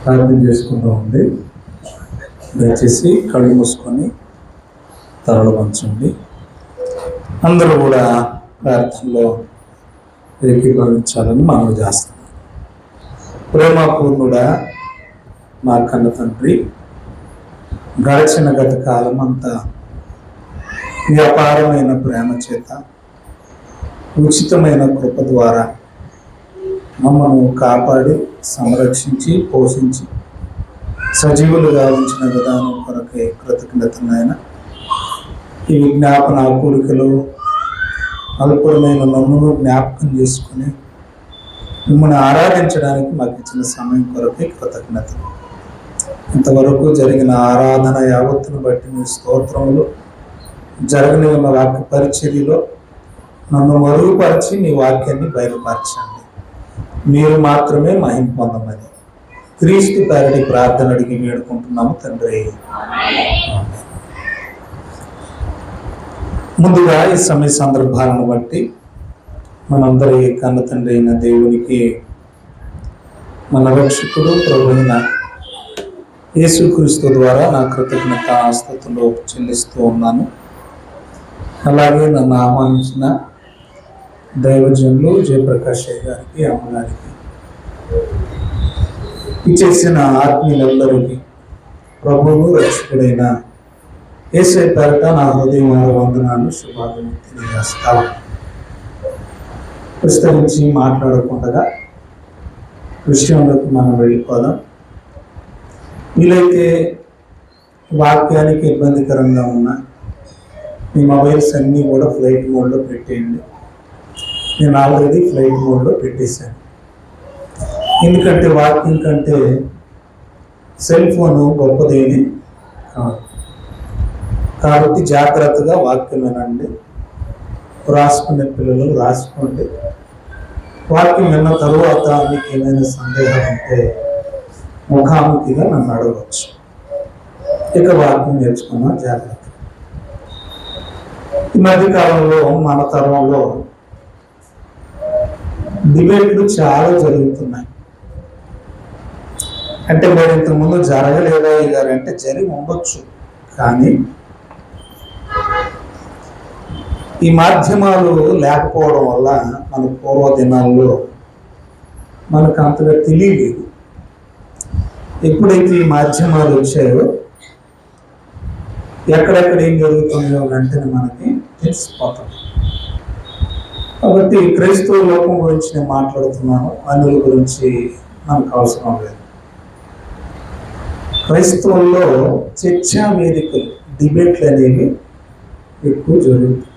ప్రార్థన చేసుకుంటూ ఉంది. దయచేసి కళ్ళు మూసుకొని తలలు వంచండి. అందరూ కూడా ప్రార్థనలో ఏకీభవించాలని మనవి చేస్తున్నాం. ప్రేమపూర్ణుడా మా కన్న తండ్రి, గడిచిన గత కాలం అంతా ఈ అపారమైన ప్రేమ చేత, ఉచితమైన కృప ద్వారా మమ్మల్ని కాపాడి సంరక్షించి పోషించి సజీవులుగా ఉంచిన విధానం కొరకే కృతజ్ఞతలైన ఈ విజ్ఞాపన కూడికలు అల్పురమైన నన్నును జ్ఞాపకం చేసుకుని మిమ్మల్ని ఆరాధించడానికి మాకు ఇచ్చిన సమయం కొరకే కృతజ్ఞతలు. ఇంతవరకు జరిగిన ఆరాధన యావత్తును బట్టి మీ స్తోత్రములు, జరగని ఉన్న వాక్య పరిచర్యలో నన్ను మరుగుపరిచి మీ వాక్యాన్ని బయలుపరచండి. మీరు మాత్రమే మహిమ పొందమని క్రీస్తు పేరటి ప్రార్థన అడిగి వేడుకుంటున్నాము తండ్రి. ముందుగా ఈ సమయ సందర్భాలను బట్టి మనందరి కన్న తండ్రి అయిన దేవునికి, మన రక్షకుడు ప్రభు అయిన యేసుక్రీస్తు ద్వారా నా కృతజ్ఞత ఆస్తుతులు చెల్లిస్తూ ఉన్నాను. అలాగే నన్ను ఆహ్వానించిన దైవజనులు జయప్రకాష్ గారికి, అమ్మగారికి, ఇచ్చేసిన ఆత్మీయులందరికీ ప్రభువు రక్షకుడైన యేసయ్య పేరట నా హృదయమైన వందనాలు, శుభాకాంక్షలు తెలియజేస్తాను. విస్తరించి మాట్లాడకుండా విషయంలోకి మనం వెళ్ళిపోదాం. వీలైతే వాక్యానికి ఇబ్బందికరంగా ఉన్న మీ మొబైల్స్ అన్నీ కూడా ఫ్లైట్ మోడ్లో పెట్టేయండి. నేను ఆల్రెడీ ఫ్లైట్ మోడ్లో పెట్టేశాను. ఎందుకంటే వాక్యం కంటే సెల్ ఫోను గొప్పదేమి కాదు. కాబట్టి జాగ్రత్తగా వాక్యం వినండి. రాసుకునే పిల్లలు రాసుకోండి. వాక్యం విన్న తరువాత మీకు ఏమైనా సందేహం ఉంటే ముఖాముఖిగా నన్ను అడగవచ్చు. ఇక వాక్యం నేర్చుకున్నా జాగ్రత్త. ఈ మధ్యకాలంలో మన తరంలో డిబేట్లు చాలా జరుగుతున్నాయి. అంటే మరి ఇంతకుముందు జరగలేదా గారంటే జరిగి ఉండొచ్చు, కానీ ఈ మాధ్యమాలు లేకపోవడం వల్ల మన పూర్వ దినాల్లో మనకు అంతగా తెలియలేదు. ఎప్పుడైతే ఈ మాధ్యమాలు వచ్చాయో ఎక్కడెక్కడ ఏం జరుగుతుందో వెంటనే మనకి తెలిసిపోతుంది. కాబట్టి క్రైస్తవ లోకం గురించి నేను మాట్లాడుతున్నాను, అన్యుల గురించి మనకు అవసరం లేదు. క్రైస్తవుల్లో చర్చా వేదికలు, డిబేట్లు అనేవి ఎక్కువ జరుగుతాయి.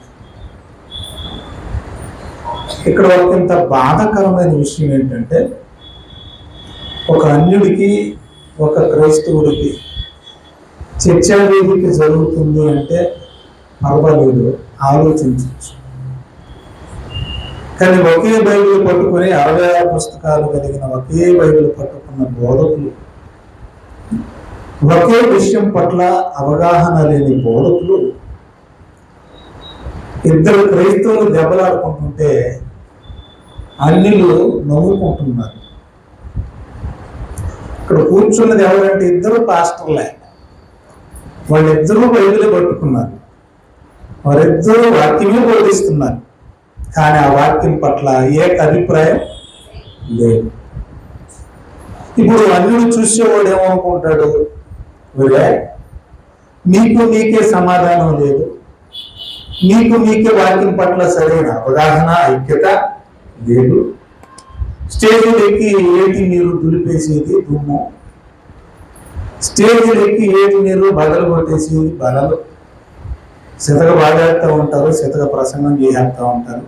ఇక్కడ ఒక ఇంత బాధాకరమైన విషయం ఏంటంటే, ఒక అన్యుడికి ఒక క్రైస్తవుడికి చర్చా వేదిక జరుగుతుంది అంటే పర్వాలేదు, ఆలోచించవచ్చు. కానీ ఒకే బైబిల్ పట్టుకుని 66 పుస్తకాలు కలిగిన ఒకే బైబిల్ పట్టుకున్న బోధకులు, ఒకే విషయం పట్ల అవగాహన లేని బోధకులు, ఇద్దరు క్రైస్తవులు దెబ్బలాడుకుంటుంటే అన్యులు నవ్వుకుంటున్నారు. ఇక్కడ కూర్చున్నది ఎవరంటే ఇద్దరు పాస్టర్లే. వాళ్ళిద్దరూ బైబిల్ పట్టుకున్నారు, వారిద్దరూ వాక్యమే బోధిస్తున్నారు. కానీ ఆ వాక్యం పట్ల ఏ అభిప్రాయం లేదు. ఇప్పుడు అన్యుడు చూసేవాడు ఏమనుకుంటాడు, వీరే మీకు మీకే సమాధానం లేదు, మీకు మీకే వాక్యం పట్ల సరైన అవగాహన ఐక్యత లేదు. స్టేజీలు ఎక్కి ఏంటి మీరు దులిపేసేది దుమ్ము, స్టేజీలు ఎక్కి ఏంటి మీరు బదలు కొట్టేసేది బలలు, సితక బాగేస్తూ ఉంటారు, సితక ప్రసంగం చేస్తూ ఉంటారు.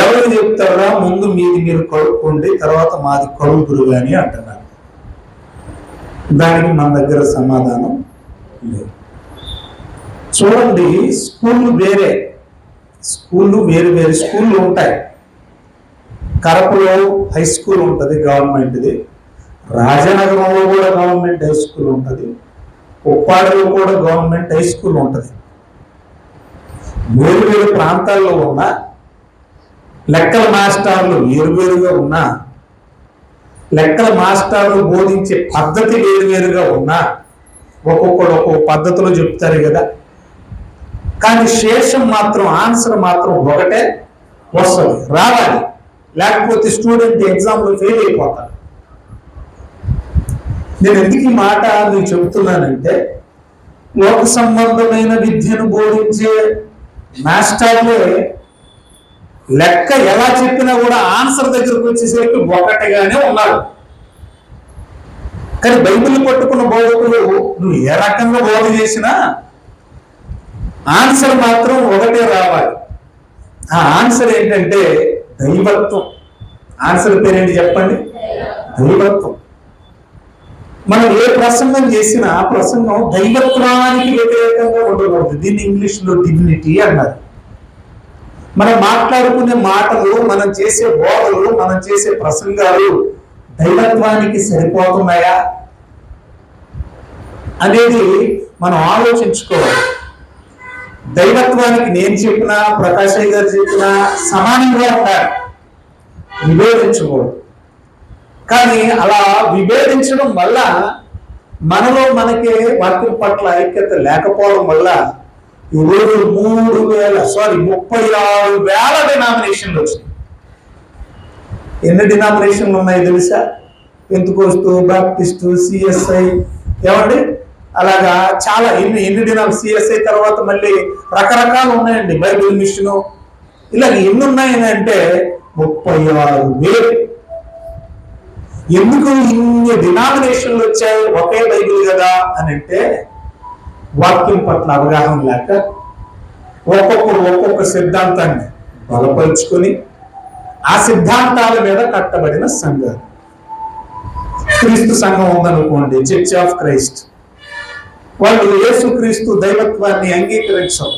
ఎవరికి చెప్తారా, ముందు మీది మీరు కడుక్కోండి, తర్వాత మాది కడుగుతురు కానీ అంటున్నారు. దానికి మన దగ్గర సమాధానం లేదు. చూడండి, స్కూళ్ళు వేరే, స్కూళ్ళు వేరు వేరు స్కూళ్ళు ఉంటాయి. కరపలో హై స్కూల్ ఉంటుంది గవర్నమెంట్ది, రాజనగరంలో కూడా గవర్నమెంట్ హై స్కూల్ ఉంటుంది, ఉప్పాడలో కూడా గవర్నమెంట్ హై స్కూల్ ఉంటుంది. వేరు వేరు ప్రాంతాల్లో ఉన్న లెక్కల మాస్టర్లు వేరువేరుగా ఉన్నా లెక్కల మాస్టర్లు బోధించే పద్ధతి వేరువేరుగా ఉన్నా ఒక్కొక్కడు ఒక్కొక్క పద్ధతిలో చెప్తారు కదా, కానీ శేషం మాత్రం ఆన్సర్ మాత్రం ఒకటే వస్తుంది, రావాలి. లేకపోతే స్టూడెంట్ ఎగ్జామ్లో ఫెయిల్ అయిపోతాడు. నేను ఎందుకు ఈ మాట మీకు చెబుతున్నానంటే, లోక సంబంధమైన విద్యను బోధించే మాస్టర్లే లెక్క ఎలా చెప్పినా కూడా ఆన్సర్ దగ్గరకు వచ్చేసరికి ఒకటిగానే ఉన్నారు. కానీ బైబిల్ పట్టుకున్న బోధకులు నువ్వు ఏ రకంగా బోధ చేసినా ఆన్సర్ మాత్రం ఒకటే రావాలి. ఆ ఆన్సర్ ఏంటంటే దైవత్వం. ఆన్సర్ పేరేంటి చెప్పండి? దైవత్వం. మనం ఏ ప్రసంగం చేసినా ఆ ప్రసంగం దైవత్వానికి వ్యతిరేకంగా ఉండకూడదు. దీన్ని ఇంగ్లీష్లో డిగ్నిటీ అన్నారు. మనం మాట్లాడుకునే మాటలు, మనం చేసే బోధలు, మనం చేసే ప్రసంగాలు దైవత్వానికి సరిపోతున్నాయా అనేది మనం ఆలోచించుకోవాలి. దైవత్వానికి నేను చెప్పినా, ప్రకాశయ్య గారు చెప్పినా సమానంగా ఉండాలి, విభేదించకూడదు. కానీ అలా విభేదించడం వల్ల మనలో మనకే వాక్యం పట్ల ఐక్యత లేకపోవడం వల్ల ఈరోజు 36,000 డినామినేషన్లు వచ్చినాయి. ఎన్ని డినామినేషన్లు ఉన్నాయి తెలుసా? పెంతెకోస్తు, బాప్టిస్టు, సిఎస్ఐ, ఏమండి అలాగా చాలా ఎన్ని సిఎస్ఐ తర్వాత మళ్ళీ రకరకాలు ఉన్నాయండి, బైబిల్ మిషను, ఇలా ఎన్ని ఉన్నాయని అంటే 36,000. ఎందుకు ఇన్ని డినామినేషన్లు వచ్చాయి? ఒకే బైబిల్ కదా అని అంటే వాక్యం పట్ల అవగాహన లేక ఒక్కొక్కరు ఒక్కొక్క సిద్ధాంతాన్ని బలపరుచుకొని ఆ సిద్ధాంతాల మీద కట్టబడిన సంఘాలు. క్రీస్తు సంఘం ఉందనుకోండి, చర్చ్ ఆఫ్ క్రైస్ట్, వాళ్ళు యేసుక్రీస్తు దైవత్వాన్ని అంగీకరించరు.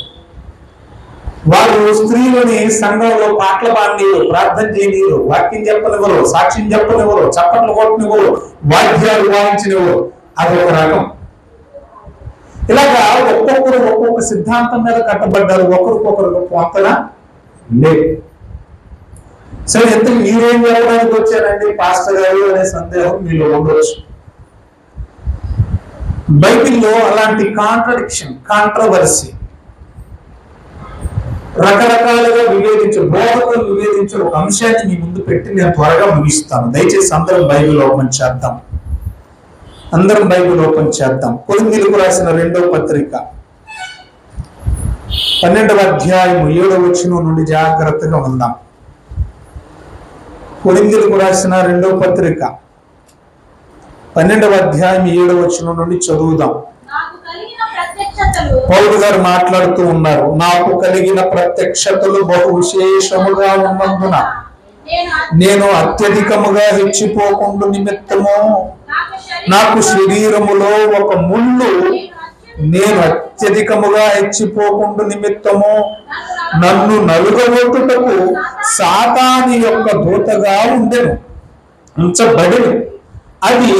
వాళ్ళు స్త్రీలని సంఘంలో పాటలు పాడనీరు, ప్రార్థన చేయనీరు, వాక్యం చెప్పనివ్వరు, సాక్ష్యం చెప్పనివ్వరు, చప్పట్లు కొట్టనివ్వరు, వాద్యాలు వాయించనివ్వరు. అదొక రకం. ఇలాగా ఒక్కొక్కరు ఒక్కొక్క సిద్ధాంతం మీద కట్టబడ్డారు. ఒకరికొకరు పొంతన లేదు. సరే, ఎంత మీరేం చెప్పడానికి వచ్చారండి పాస్టర్ గారు అనే సందేహం మీలో ఉండొచ్చు. బైబిల్లో అలాంటి కాంట్రవర్సీ రకరకాలుగా బోధకులు వివేదించే ఒక అంశాన్ని మీ ముందు పెట్టి నేను త్వరగా ముగిస్తాను. దయచేసి అందరం బైబిల్ ఓపెన్ చేద్దాం. కొరింథీయులకు రాసిన 2వ పత్రిక 12వ అధ్యాయం 7వ వచనం నుండి జాగ్రత్తగా ఉందాం. కొరింథీయులకు రాసిన 2వ పత్రిక 12వ అధ్యాయం 7వ వచనం నుండి చదువుదాం. పౌలు గారు మాట్లాడుతూ ఉన్నారు. నాకు కలిగిన ప్రత్యక్షతలు బహు విశేషముగా ఉన్నందున నేను అత్యధికముగా హెచ్చిపోకుండా నిమిత్తము నాకు శరీరములో ఒక ముళ్ళు, నేను అత్యధికముగా హెచ్చిపోకుండా నిమిత్తము నన్ను నలుగగొట్టుటకు సాతాను యొక్క దూతగా ఉంచబడి అది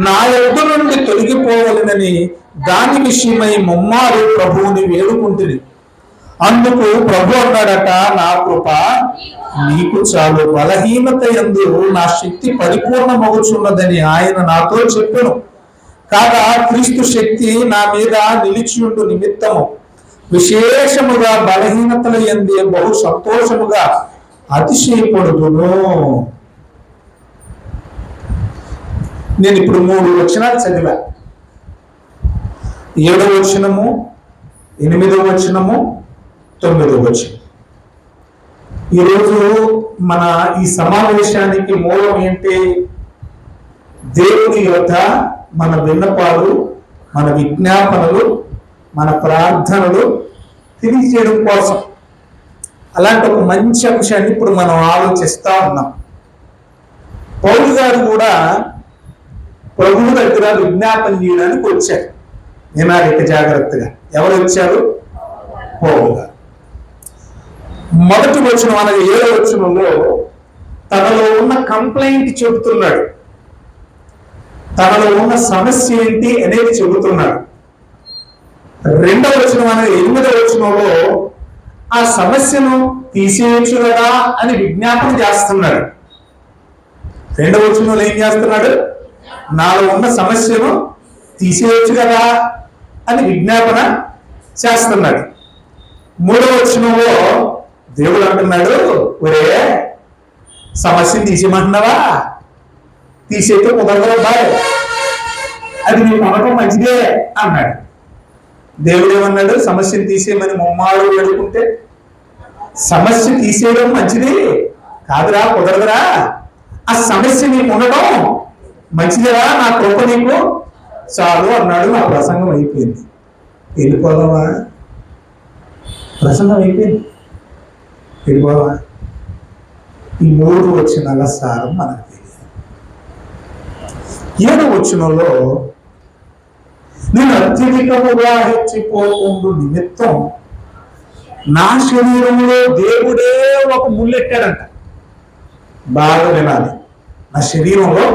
నా యొద్ద నుండి తొలగిపోవాలని దాని విషయమై ముమ్మారు ప్రభువుని వేడుకుంటుంది. అందుకు ప్రభు అన్నాడట, నా కృప నీకు చాలు, బలహీనత యందు నా శక్తి పరిపూర్ణమగుచున్నదని ఆయన నాతో చెప్పెను. కాగా క్రీస్తు శక్తి నా మీద నిలిచియుండు నిమిత్తము విశేషముగా బలహీనతల యందే బహు సంతోషముగా అతిశయపడుదును. నేను ఇప్పుడు 3 వచనాలు చదివా. 7వ వచనము, 8వ వచనము, 9వ వచనం. ఈరోజు మన ఈ సమావేశానికి మూలం ఏంటి? దేవుని యొద్ద మన విన్నపాలు, మన విజ్ఞాపనలు, మన ప్రార్థనలు తెలియజేయడం కోసం. అలాంటి ఒక మంచి అంశాన్ని ఇప్పుడు మనం ఆలోచిస్తా ఉన్నాం. పౌలు గారు కూడా ప్రభువు దగ్గర విజ్ఞాపన చేయడానికి వచ్చారు. వినాలి జాగ్రత్తగా. ఎవరు వచ్చారు? పౌలు గారు. మొదటి వచనం అనగా 7వ వచనంలో తనలో ఉన్న కంప్లైంట్ చెబుతున్నాడు. తనలో ఉన్న సమస్య ఏంటి అనేది చెబుతున్నాడు. 2వ వచనం అనగా 8వ వచనంలో ఆ సమస్యను తీసేయచ్చు కదా అని విజ్ఞాపన చేస్తున్నాడు. రెండవ వచనంలో ఏం చేస్తున్నాడు? నాలో ఉన్న సమస్యను తీసేయచ్చు కదా అని విజ్ఞాపన చేస్తున్నాడు. మూడవ వచనంలో దేవుడు అంటున్నాడు, ఒరే సమస్యను తీసేయమంటున్నావా? తీసేస్తే కుదరదు బాయ్, అది నీకు అనడం మంచిదే అన్నాడు. దేవుడు ఏమన్నాడు? సమస్యను తీసేయమని ముమ్మాడు వేడుకుంటే సమస్య తీసేయడం మంచిది కాదురా, కుదరదురా, ఆ సమస్య నీకు ఉండడం మంచిదేరా, నా కృప నీకు చాలు అన్నాడు. నా ప్రసంగం అయిపోయింది. వెళ్ళిపోదామా? ప్రసంగం అయిపోయింది, వెళ్ళిపోదామా? ఈ 3 వచనాల సారం మనకు తెలియదు. 7వ వచనంలో నేను అత్యధికముగా హెచ్చిపోకుండా నిమిత్తం నా శరీరంలో దేవుడే ఒక ముళ్ళెట్టాడంట. బాగా వినాలి. నా శరీరంలో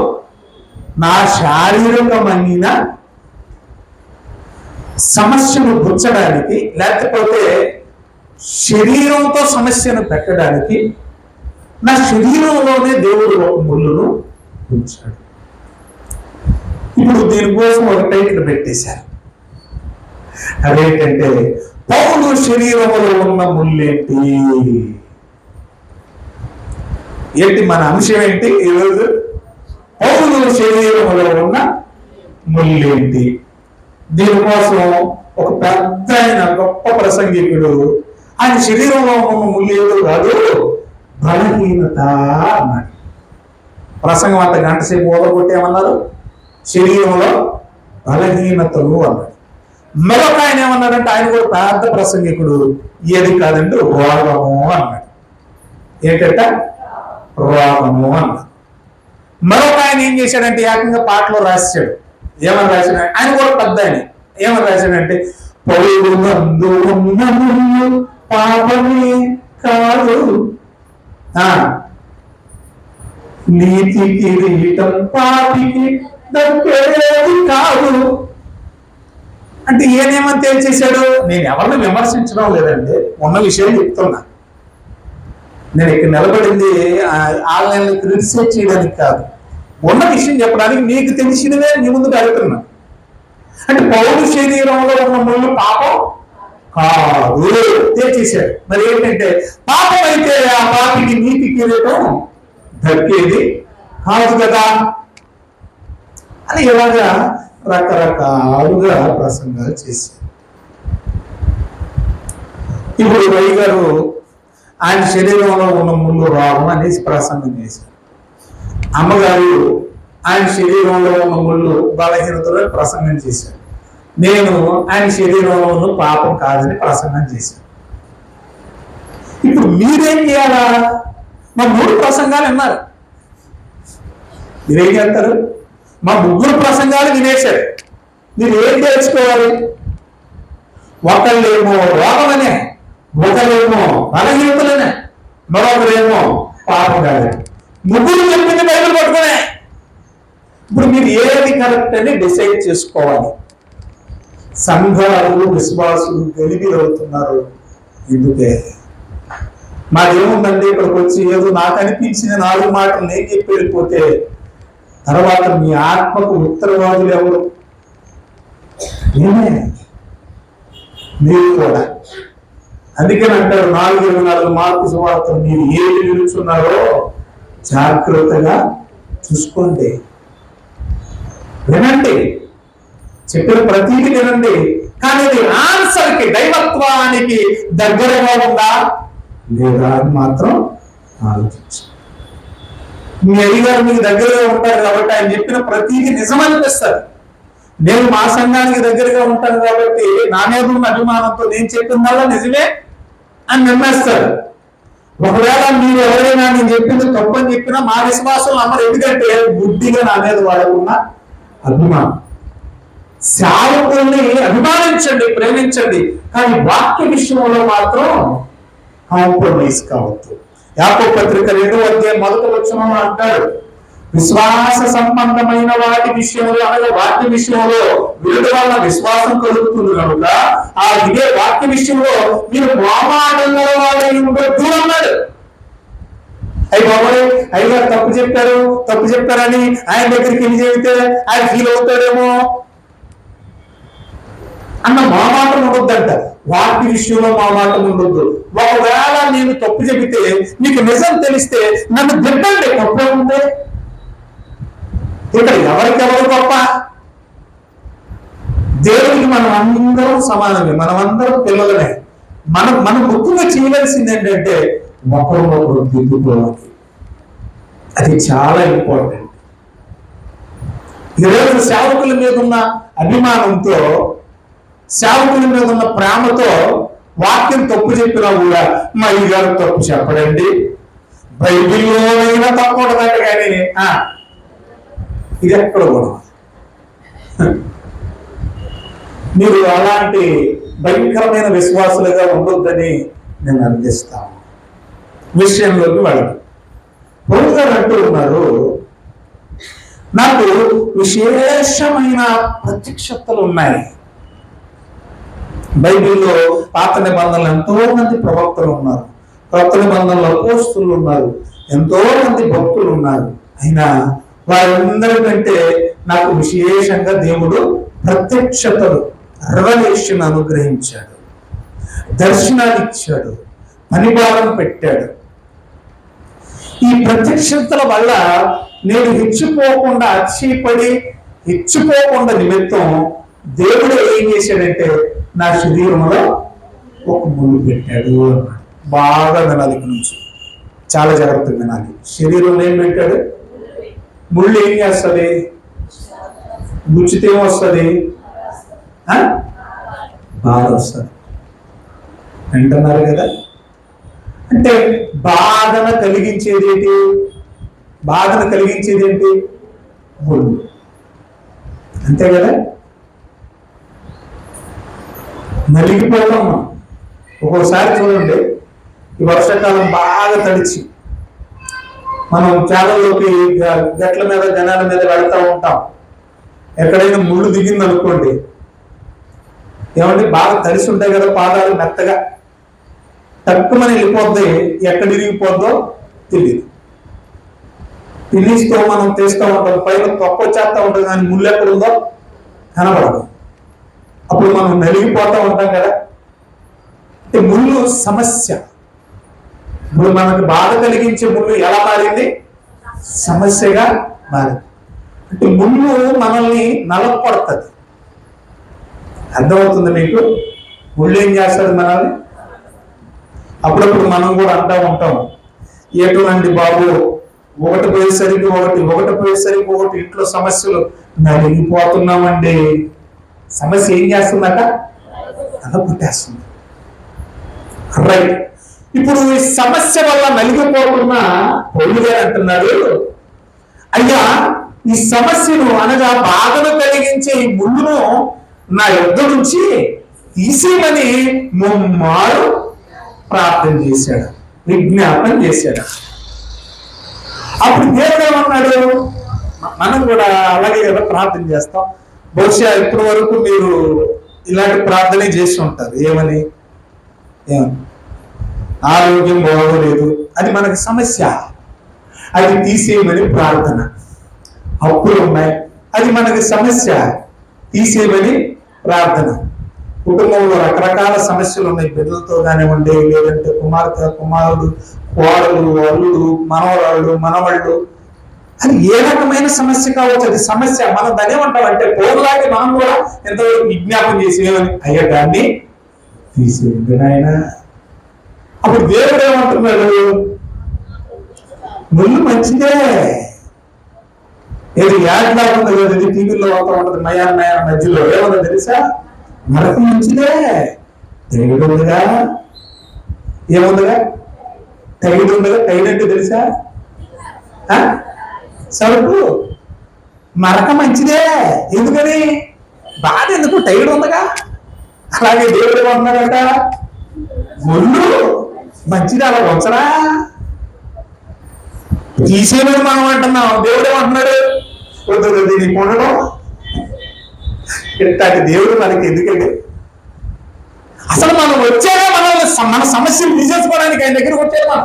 నా శారీరకమైన సమస్యను గుచ్చడానికి, లేకపోతే శరీరంతో సమస్యను పెట్టడానికి నా శరీరంలోనే దేవుడు ఒక ముళ్ళును ఉంచాడు. ఇప్పుడు దీనికోసం ఒక టైటిల్ పెట్టేశారు. అదేంటంటే పౌలు శరీరంలో ఉన్న ముళ్ళేంటి? ఏంటి మన అంశం ఏంటి ఈరోజు? పౌలు శరీరంలో ఉన్న ముళ్ళేంటి? దీనికోసం ఒక పెద్ద ఆయన గొప్ప ప్రసంగికుడు ఆయన శరీరంలో ఉన్న ముళ్ళు ఏదో కాదు, బలహీనత అన్నాడు. ప్రసంగం అంత గంట సేపు ఓదగొట్టేమన్నారు? శరీరంలో బలహీనతలు అన్నాడు. మరొక ఆయన ఏమన్నాడంటే, ఆయన కూడా పెద్ద ప్రసంగికుడు, ఏది కాదండి రోగము అన్నాడు. ఏంటంట? రోగము అన్నాడు. మరొక ఆయన ఏం చేశాడంటే ఏకంగా పాటలో రాశాడు. ఏమని రాశాడు? ఆయన కూడా పెద్ద ఆయన ఏమని రాశాడంటే, పౌలు నందు ఉన్న ముళ్ళు పాపమే కాదు, నీతి కిరీటం పాపికి దక్కేది కాదు. అంటే ఈయనేమని తేల్చేశాడు? నేను ఎవరిని విమర్శించడం లేదండి, ఉన్న విషయం చెప్తున్నా. నేను ఇక్కడ నిలబడింది ఆన్లైన్లో క్రిటిసైజ్ చేయడానికి కాదు, ఉన్న విషయం చెప్పడానికి, నీకు తెలిసినవే నీ ముందుకు అడుగుతున్నా. అంటే పౌరు శరీరంలో ఉన్న ముళ్ళు పాపం కాదు తేల్చేశాడు. మరి ఏంటంటే పాపం అయితే ఆ పాపికి నీతి కిరీటం దక్కేది కాదు కదా అని ఇలాగా రకరకాలుగా ప్రసంగాలు చేశారు. ఇప్పుడు రై గారు ఆయన శరీరంలో ఉన్న ముళ్ళు రావు అనేసి ప్రసంగం చేశారు. అమ్మగారు ఆయన శరీరంలో ఉన్న ముళ్ళు బలహీనతలో ప్రసంగం చేశారు. నేను ఆయన శరీరంలో ఉన్న పాపం కాదని ప్రసంగం చేశాను. ఇప్పుడు మీరేం చేయాలా? మా 3 ప్రసంగాలు విన్నారు, మీరేం చేస్తారు? మా 3 ప్రసంగాలు వినేశారు. మీరు ఏం తెలుసుకోవాలి? ఒకళ్ళేమో రోగమనే, ఒకళ్ళేమో బలహీనతలనే, మరొకరేమో పాపం కాదు. 3 చెప్పింది బైబిల్ పట్టుకునే. ఇప్పుడు మీరు ఏది కరెక్ట్ అని డిసైడ్ చేసుకోవాలి. సంఘాలు విశ్వాసులు గలిబిలవుతున్నారు. ఎందుకే? మాదేముందండి, ఇక్కడికి వచ్చి ఏదో నాకు అనిపించిన 4 మాటలు నేను చెప్పి వెళ్ళిపోతే తర్వాత మీ ఆత్మకు ఉత్తరవాదులు ఎవరు? నేనే, మీరు కూడా. అందుకని అంటారు 4:24 మార్కు సువార్త, మీరు ఏది నిలుచున్నారో జాగ్రత్తగా చూసుకోండి. వినండి, చెప్పిన ప్రతీది వినండి, కానీ ఇది ఆన్సర్కి, దైవత్వానికి దగ్గరగా ఉందా లేదా అని మాత్రం ఆలోచించండి. మీ అయ్యగారు మీకు దగ్గరగా ఉంటారు కాబట్టి ఆయన చెప్పిన ప్రతీది నిజమనిపిస్తారు. నేను మా సంఘానికి దగ్గరగా ఉంటాను కాబట్టి నా మీద ఉన్న అభిమానంతో నేను చెప్పిందల్లా నిజమే అని నమ్మేస్తారు. ఒకవేళ మీరు ఎవరైనా నేను చెప్పింది తప్పని చెప్పినా మా విశ్వాసం నమ్మరు. ఎందుకంటే బుద్ధిగా నా మీద వాళ్ళకున్న అభిమానం. సేవకుల్ని అభిమానించండి, ప్రేమించండి, కానీ వాక్య విషయంలో మాత్రం కాంప్రమైజ్ కావద్దు. యాకోబు పత్రిక 2వ అధ్యాయం 1వ వచనంలో అంటాడు, విశ్వాస సంబంధమైన వాటి విషయంలో, అనగా వాక్య విషయంలో వీడి వల్ల విశ్వాసం కలుగుతుంది కనుక ఆ ఇదే వాక్య విషయంలో మీరు మామాటంగా వాడి ఉండొద్దు అన్నాడు. అయ్యి బాబాయ్ అయ్యగారు తప్పు చెప్పారని ఆయన దగ్గరికి వెళ్ళి చెబితే ఆయన ఫీల్ అవుతాడేమో అన్న మామాటం ఉండొద్దంట. వాటి విషయంలో మామాటం ఉండొద్దు. ఒకవేళ నేను తప్పు చెబితే మీకు నిజం తెలిస్తే నన్ను తిట్టండి, తప్పే ఉంది. ఇక్కడ ఎవరికెవరు గొప్ప? దేవుడికి మనం అందరం సమానమే, మనం అందరం పిల్లలమే. మనం ముఖ్యంగా చేయవలసింది ఏంటంటే ఒకరినొకరు దిద్దుకోవాలి. అది చాలా ఇంపార్టెంట్. ఈరోజు సేవకుల మీద ఉన్న అభిమానంతో, సేవకుల మీద ఉన్న ప్రేమతో వాక్యం తప్పు చెప్పినా కూడా మా గారు తప్పు చెప్పడండి, బైబిల్లోనైనా తప్పు ఉండదంట. కానీ ఇది ఎక్కడ కూడా మీరు అలాంటి భయంకరమైన విశ్వాసులుగా ఉండొద్దని నేను అందిస్తాను. విషయంలోకి వెళ్ళదు. పౌలు గారు అంటూ ఉన్నారు, నాకు విశేషమైన ప్రత్యక్షతలు ఉన్నాయి. బైబిల్లో పాత నిబంధనలు ఎంతో మంది ప్రవక్తలు ఉన్నారు, కొత్త నిబంధనలో అపోస్తలులు ఉన్నారు, ఎంతో మంది భక్తులు ఉన్నారు. అయినా వారందరికంటే నాకు విశేషంగా దేవుడు ప్రత్యక్షతలు, రెవల్యూషన్ అనుగ్రహించాడు, దర్శనాలు ఇచ్చాడు, పనిభారం పెట్టాడు. ఈ ప్రత్యక్షతల వల్ల నేను హెచ్చిపోకుండా, అతిశయపడి హెచ్చిపోకుండా నిమిత్తం దేవుడు ఏం చేశాడంటే నా శరీరంలో ఒక ముళ్ళు పెట్టాడు. బాగా వినాలి, ఇక నుంచి చాలా జాగ్రత్తగా వినాలి. శరీరంలో ఏం పెట్టాడు? ముళ్ళు ఏం చేస్తుంది? గుచ్చితే ఏమొస్తుంది? బాధ వస్తుంది. వింటున్నారు కదా? అంటే బాధను కలిగించేది ఏంటి? ముళ్ళు, అంతే కదా? నలిగిపోతాం మనం. ఒక్కోసారి చూడండి, ఈ వర్షాకాలం బాగా తడిచి మనం చాలలోకి గట్ల మీద జనాల మీద వెళ్తూ ఉంటాం. ఎక్కడైనా ముళ్ళు దిగింది అనుకోండి, ఏమంటే బాగా తడిసి ఉంటాయి కదా, పాదాలు మెత్తగా తక్కువని వెళ్ళిపోద్ది. ఎక్కడ ఇరిగిపోద్దో తెలియదు. పిలిస్తూ మనం తీస్తూ ఉంటాం, పైన తొక్క వచ్చేస్తూ ఉంటుంది, కానీ ముళ్ళు ఎక్కడుందో కనబడదు. అప్పుడు మనం నలిగిపోతూ ఉంటాం కదా. అంటే ముళ్ళు సమస్య. ఇప్పుడు మనకు బాధ కలిగించే ముళ్ళు ఎలా మారింది? సమస్యగా మారింది. అంటే ముళ్ళు మనల్ని నలపడుతుంది. అర్థమవుతుంది మీకు? ముళ్ళు ఏం చేస్తుంది మనల్ని? అప్పుడప్పుడు మనం కూడా అంటూ ఉంటాం, ఏటోనండి బాబు, ఒకటి పోయేసరికి ఒకటి ఇంట్లో సమస్యలు నలిగిపోతున్నామండి. సమస్య ఏం చేస్తుందట? అలా పుట్టేస్తుంది. రైట్. ఇప్పుడు ఈ సమస్య వల్ల నలిగిపోతున్న పౌలు గారు అంటున్నాడు, అయ్యా ఈ సమస్యను అనగా బాధను కలిగించే ఈ ముళ్ళును నా యొద్ద నుంచి తీసేయమని ముమ్మారు ప్రార్థన చేశాడు, విజ్ఞాపన చేశాడు. అప్పుడు దేవుడు ఏమన్నాడు? మనం కూడా అలాగే కదా ప్రార్థన చేస్తాం. బహుశా ఇప్పటి వరకు మీరు ఇలాంటి ప్రార్థనే చేసి ఉంటారు. ఏమని? ఆరోగ్యం బాగోలేదు, అది మనకి సమస్య, అది తీసేయమని ప్రార్థన. అప్పులు ఉన్నాయి, అది మనకి సమస్య, తీసేయమని ప్రార్థన. కుటుంబంలో రకరకాల సమస్యలు ఉన్నాయి, బిడ్డలతో కానివ్వండి, లేదంటే కుమార్తె, కుమారుడు, కోడలు, అల్లుడు, మనవరాళ్ళు, మనవళ్ళు, అది ఏ రకమైన సమస్య కావచ్చు, అది సమస్య. మనం దాన్ని ఏమంటామంటే పౌరులాగే మనం కూడా ఎంతవరకు విజ్ఞాపన చేసి ఏమని, అయ్యా దాన్ని తీసేయండి నాయన. అప్పుడు దేవుడు ఏమంటున్నాడు? ముళ్ళు మంచిదే. ఏది యాడ్లా ఉంటుంది కదా, ఇది టీవీలో అవుతా ఉంటుంది, మయాన మధ్యలో ఏమన్నా తెలుసా? మనకు మంచిదే. తెగుడు ఉందిగా, ఏముందిగా? తెగుడు ఉండగా. తగినట్టు తెలుసా? సరుకు మరక మంచిదే. ఎందుకని? బాధ ఎందుకు? టైడ్ ఉందిగా. అలాగే దేవుడు ఏమంటున్నాడంట? ముళ్ళు మంచిది, అలా వచ్చరా? తీసేమని మనం అంటున్నాం, దేవుడు ఏమంటున్నాడు? వద్దు, దీనికి ఉండడం. ఇట్లాంటి దేవుడు మనకి ఎందుకండి? అసలు మనం వచ్చాగా మన సమస్యలు తీసేసుకోవడానికి ఆయన దగ్గరకు వచ్చారు.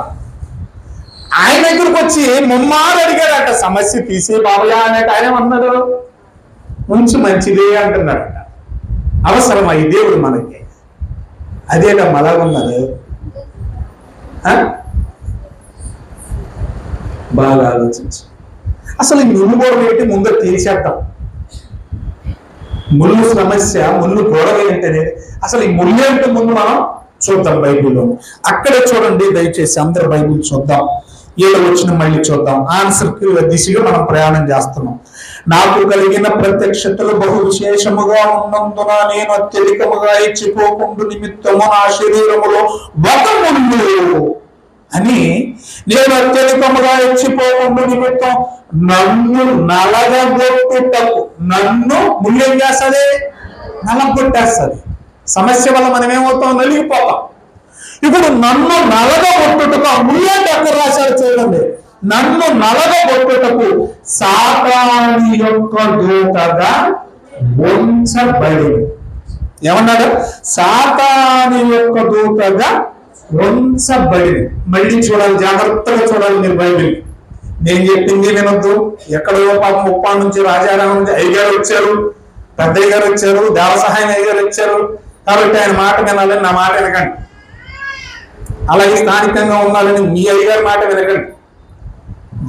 ఆయన దగ్గరకు వచ్చి ముమ్మారు అడిగాడట, సమస్య తీసే బాబుయా అన్నట్టు. ఆయన అన్నాడు, కొంచెం మంచిదే అంటున్నాడట. అవసరమా ఈ దేవుడు మనకి? అదేగా మలాగున్నది. బాగా ఆలోచించు. అసలు ఈ ముళ్ళు గొడవ ఏంటి ముందు తీసేద్దాం. ముళ్ళు సమస్య, ముళ్ళు గొడవ ఏంటనేది, అసలు ఈ ముళ్ళు ఏంటో ముందు మనం చూద్దాం బైబిల్లో. అక్కడే చూడండి దయచేసి, అందరు బైబిల్ చూద్దాం. ఏదో వచ్చిన మళ్ళీ చూద్దాం. ఆన్సర్ దిశగా మనం ప్రయాణం చేస్తున్నాం. నాకు కలిగిన ప్రత్యక్షతలు బహు విశేషముగా ఉన్నందున నేను అత్యధికముగా ఇచ్చిపోకుండా నిమిత్తము నా శరీరములో ఒక ముళ్ళు అని, నేను అత్యధికముగా ఇచ్చిపోకుండా నిమిత్తం నన్ను నలగొట్టుటకు. నన్ను ముళ్ళు ఏం చేస్తుంది? నలగొట్టేస్తుంది. సమస్య వల్ల మనం ఏమవుతాం? నలిగిపోతాం. ఇప్పుడు నన్ను నలగొట్టుటకు, ఆ ముళ్ళేంటి అక్కడ రాశారు చూడండి. నన్ను నలగొట్టుటకు సాతాను యొక్క దూతగా ఉంచబడి. ఏమన్నాడు? సాతాను యొక్క దూతగా ఉంచబడి. మళ్ళీ చూడాలి, జాగ్రత్తగా చూడాలి మీరు బైబిల్. నేను చెప్పింది వినొద్దు. ఎక్కడో పాపం ఉప్పాడు నుంచి, రాజారాం నుంచి అయ్యగారు వచ్చారు, పెద్దయ్య గారు వచ్చారు, దేవసహాయం అయ్యగారు వచ్చారు, కాబట్టి ఆయన మాట వినాలని నా మాట వినకండి. అలాగే స్థానికంగా ఉండాలని మీ అయ్యగారి మాట వినకండి.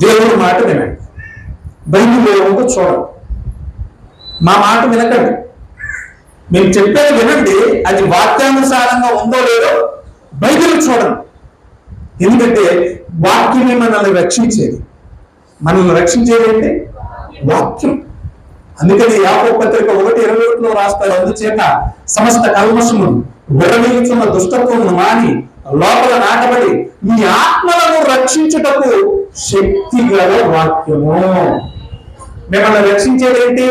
దేవుడి మాట వినండి. బైబిల్ ఏముందో చూడండి. మా మాట వినకండి. మేము చెప్పేది వినండి. అది వాక్యానుసారంగా ఉందో లేదో బైబిల్ చూడండి. ఎందుకంటే వాక్యమే మనల్ని రక్షించేది. మనల్ని రక్షించేది అంటే వాక్యం. అందుకని యాకోబు పత్రిక 1:21 రాస్తాడు, అందుచేత సమస్త కల్మషమును విడవీయుచున్న దుష్టత్వమును మాని లోపల నాటబడి మీ ఆత్మలను రక్షించుటకు శక్తి గల వాక్యము. మిమ్మల్ని రక్షించేది ఏంటి?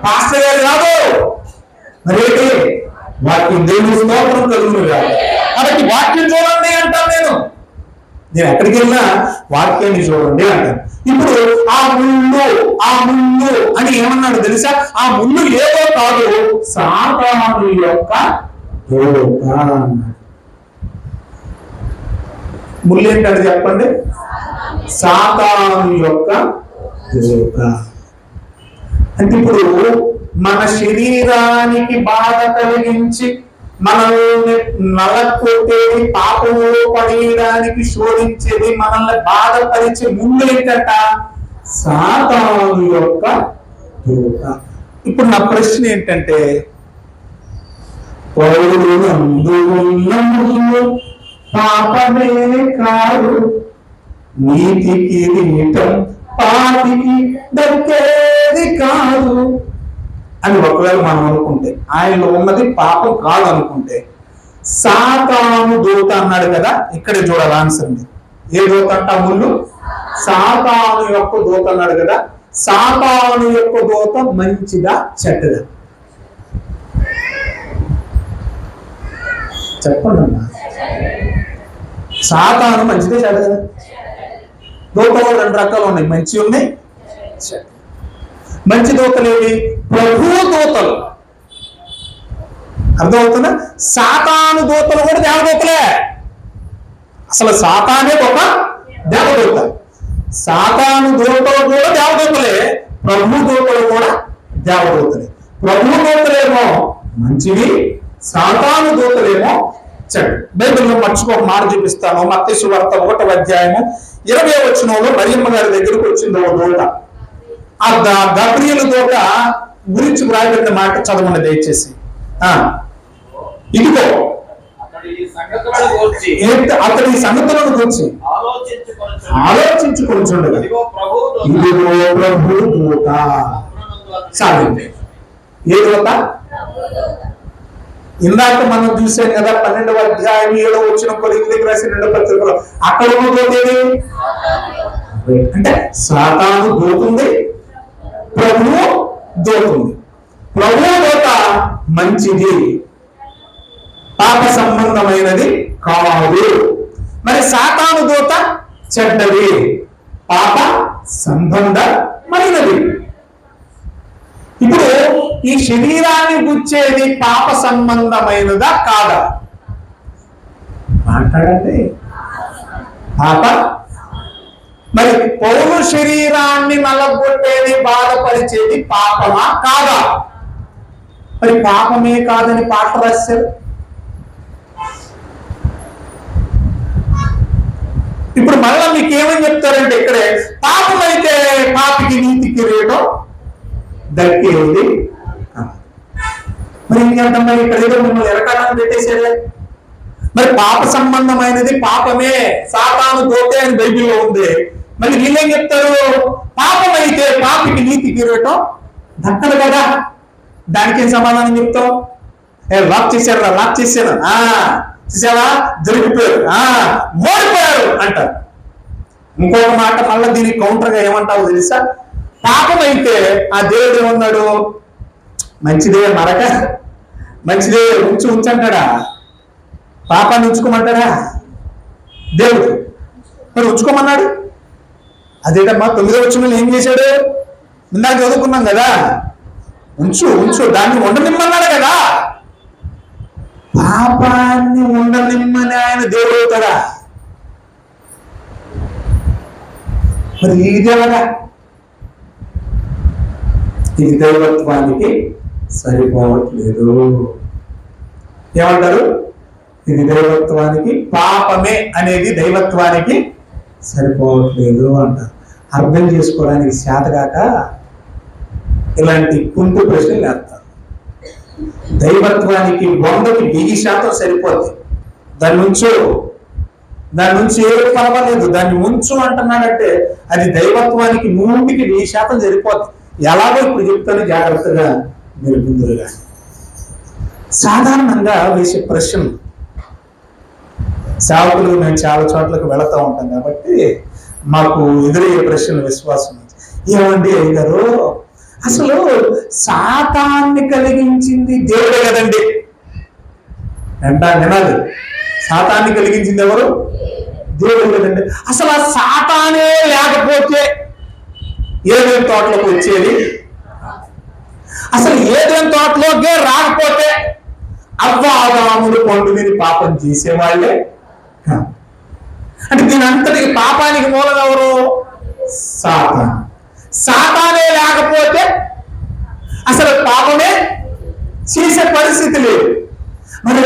పాస్టర్ గారు కాదు, మరేంటి? వాక్యం. దేవుని స్తోత్రం కలుగును కాదు. కాబట్టి వాక్యం చూడండి అంటాను నేను ఎక్కడికి వెళ్ళినా వాక్యాన్ని చూడండి అంటాను. ఇప్పుడు ఆ ముళ్ళు అని ఏమన్నాడు తెలుసా? ఆ ముళ్ళు ఏదో కాదు, సాతాను యొక్క దూత అన్నాడు. ముళ్ళు ఏంటంటే చెప్పండి? సాతాను యొక్క దూత. అంటే ఇప్పుడు మన శరీరానికి బాధ కలిగించి మనల్ని నలకొట్టేది, పాపంలో పడేయడానికి శోధించేది, మనల్ని బాధపరిచే ముళ్ళు ఏంటట? సాతాను యొక్క దూత. ఇప్పుడు నా ప్రశ్న ఏంటంటే, పాపమే కాదు, నీతికి కిరీటం పాపికి దక్కేది కాదు అని ఒకవేళ మనం అనుకుంటే, ఆయనలో ఉన్నది పాపం కాదు అనుకుంటే, సాతాను దూత అన్నాడు కదా, ఇక్కడే చూడాలి ఆన్సర్. ఏ దూత అంట? ముళ్ళు. సాతాను యొక్క దూత అన్నాడు కదా. సాతాను యొక్క దూత మంచిదా చెడ్డదా? చెప్పండి అమ్మా. సాతాను మంచిదే చెడ్డదా? దూతలు 2 రకాలు ఉన్నాయి, మంచి ఉన్నాయి, చెడ్డ. మంచి దూతలు ఏవి? ప్రభు దూతలు. అర్థమవుతుందా? సాతాను దూతలు కూడా దేవదూతలే. అసలు సాతానే ఒక దేవదూత. సాతాను దూతలు కూడా దేవదూతలే, ప్రభు దూతలు కూడా దేవదూతలే. ప్రభు దూతలేమో మంచివి, సాతాను దూతలేమో చెడు. బైబిల్లో మర్చిపోక మాట చూపిస్తాను. మత్తయి సువార్త 1వ అధ్యాయము 20వ వచనంలో మరియమ్మ గారి దగ్గరకు వచ్చింది ఒక దూత. ఆ గబ్రియలు దూత గురించి వ్రాయబడిన మాట చదవండి దయచేసి. ఇదిగో అతడి సంగతులను గురించి ఆలోచించుకొనుచుండగా ఇదిగో ప్రభు దూత. సాగింది. ఏ దూత? ఇందాక మనం చూసాం కదా 12వ అధ్యాయం 7వ వచనం కొరింథీయులకు రాసిన 2వ పత్రికలో. అక్కడ ఉన్న దూత ఏది? అంటే సాతాను దూతుంది, ప్రభువు దూతుంది. ప్రభువు దూత మంచిది, పాప సంబంధమైనది కాదు. మరి సాతాను దూత చెడ్డది, పాప సంబంధమైనది. ఇప్పుడు ఈ శరీరాన్ని గుచ్చేది పాప సంబంధమైనదా కాదా? మాట్లాడండి. పాప మరి పౌరు శరీరాన్ని నలగొట్టేది, బాధపరిచేది పాపమా కాదా? మరి పాపమే కాదని పాట రాశారు. ఇప్పుడు మళ్ళా మీకు ఏమని చెప్తారంటే ఇక్కడే, పాపమైతే పాపికి నీతి కిరీటం దక్కేది. మరి ఇంకేంటమ్మా ఇక్కడ ఏదో మిమ్మల్ని ఎరకాటం పెట్టేసేదే. మరి పాప సంబంధమైనది పాపమే, సాతాను దోతే అని బైబిల్లో ఉంది. మరి వీళ్ళేం చెప్తారు, పాపమైతే పాపికి నీతి కిరీటం దక్కదు కదా. దానికి ఏం సమాధానం చెప్తావు? లాక్ చేశారు, లాక్ చేశాను, చూసావా దొరికిపోయారు, ఓడిపోయారు అంటారు. ఇంకొక మాట మళ్ళీ దీనికి కౌంటర్ గా ఏమంటావు తెలుసా? పాపమైతే ఆ దేవుడు ఏమన్నాడు, మంచిదే మరక, మంచిదే ఉంచంటాడా? పాపాన్ని ఉంచుకోమంటాడా దేవుడు? మరి ఉంచుకోమన్నాడు. అదేటమ్మా 9వ వచనంలో ఏం చేశాడు? ఇందాక చదువుకున్నాం కదా, ఉంచు ఉంచు దాన్ని ఉండనిమ్మన్నాడు కదా. పాపాన్ని ఉండనిమ్మని ఆయన దేవుడు అవుతాడా? మరి ఇది ఎలాగా? ఇది దైవత్వానికి సరిపోవట్లేదు. ఏమంటారు? ఇది దైవత్వానికి, పాపమే అనేది దైవత్వానికి సరిపోవట్లేదు అంటారు. అర్థం చేసుకోవడానికి చేతగాక ఇలాంటి కుంటు ప్రశ్నలు వేస్తారు. దైవత్వానికి 100కి 1000% సరిపోద్ది. దాని నుంచి ఏ పర్వాలేదు, దాన్ని ఉంచు అంటున్నాడంటే అది దైవత్వానికి 100కి 1000% సరిపోద్ది. ఎలాగో ఇప్పుడు చెప్తాను, జాగ్రత్తగా మీరు ముందుగా. సాధారణంగా వేసే ప్రశ్నలు, సేవకులు మేము చాలా చోట్లకు వెళతా ఉంటాం కాబట్టి మాకు ఎదురయ్యే ప్రశ్నలు విశ్వాసం. ఏమండి అయ్యారు, అసలు సాతాన్ని కలిగించింది దేవుడే కదండి వినాలి. సాతాన్ని కలిగించింది ఎవరు? దేవుడు కదండి. అసలు ఆ సాతానే లేకపోతే ఏదైనా తోటలోకి వచ్చేది? అసలు ఏదైనా తోటలోకే రాకపోతే అవ్వాదాముడు పండు మీద పాపం చేసేవాళ్ళే. అంటే దీని అంతటికి పాపానికి మూలం ఎవరు? సాతాను. సాతానే లేకపోతే అసలు పాపమే చేసే పరిస్థితి లేదు. మరి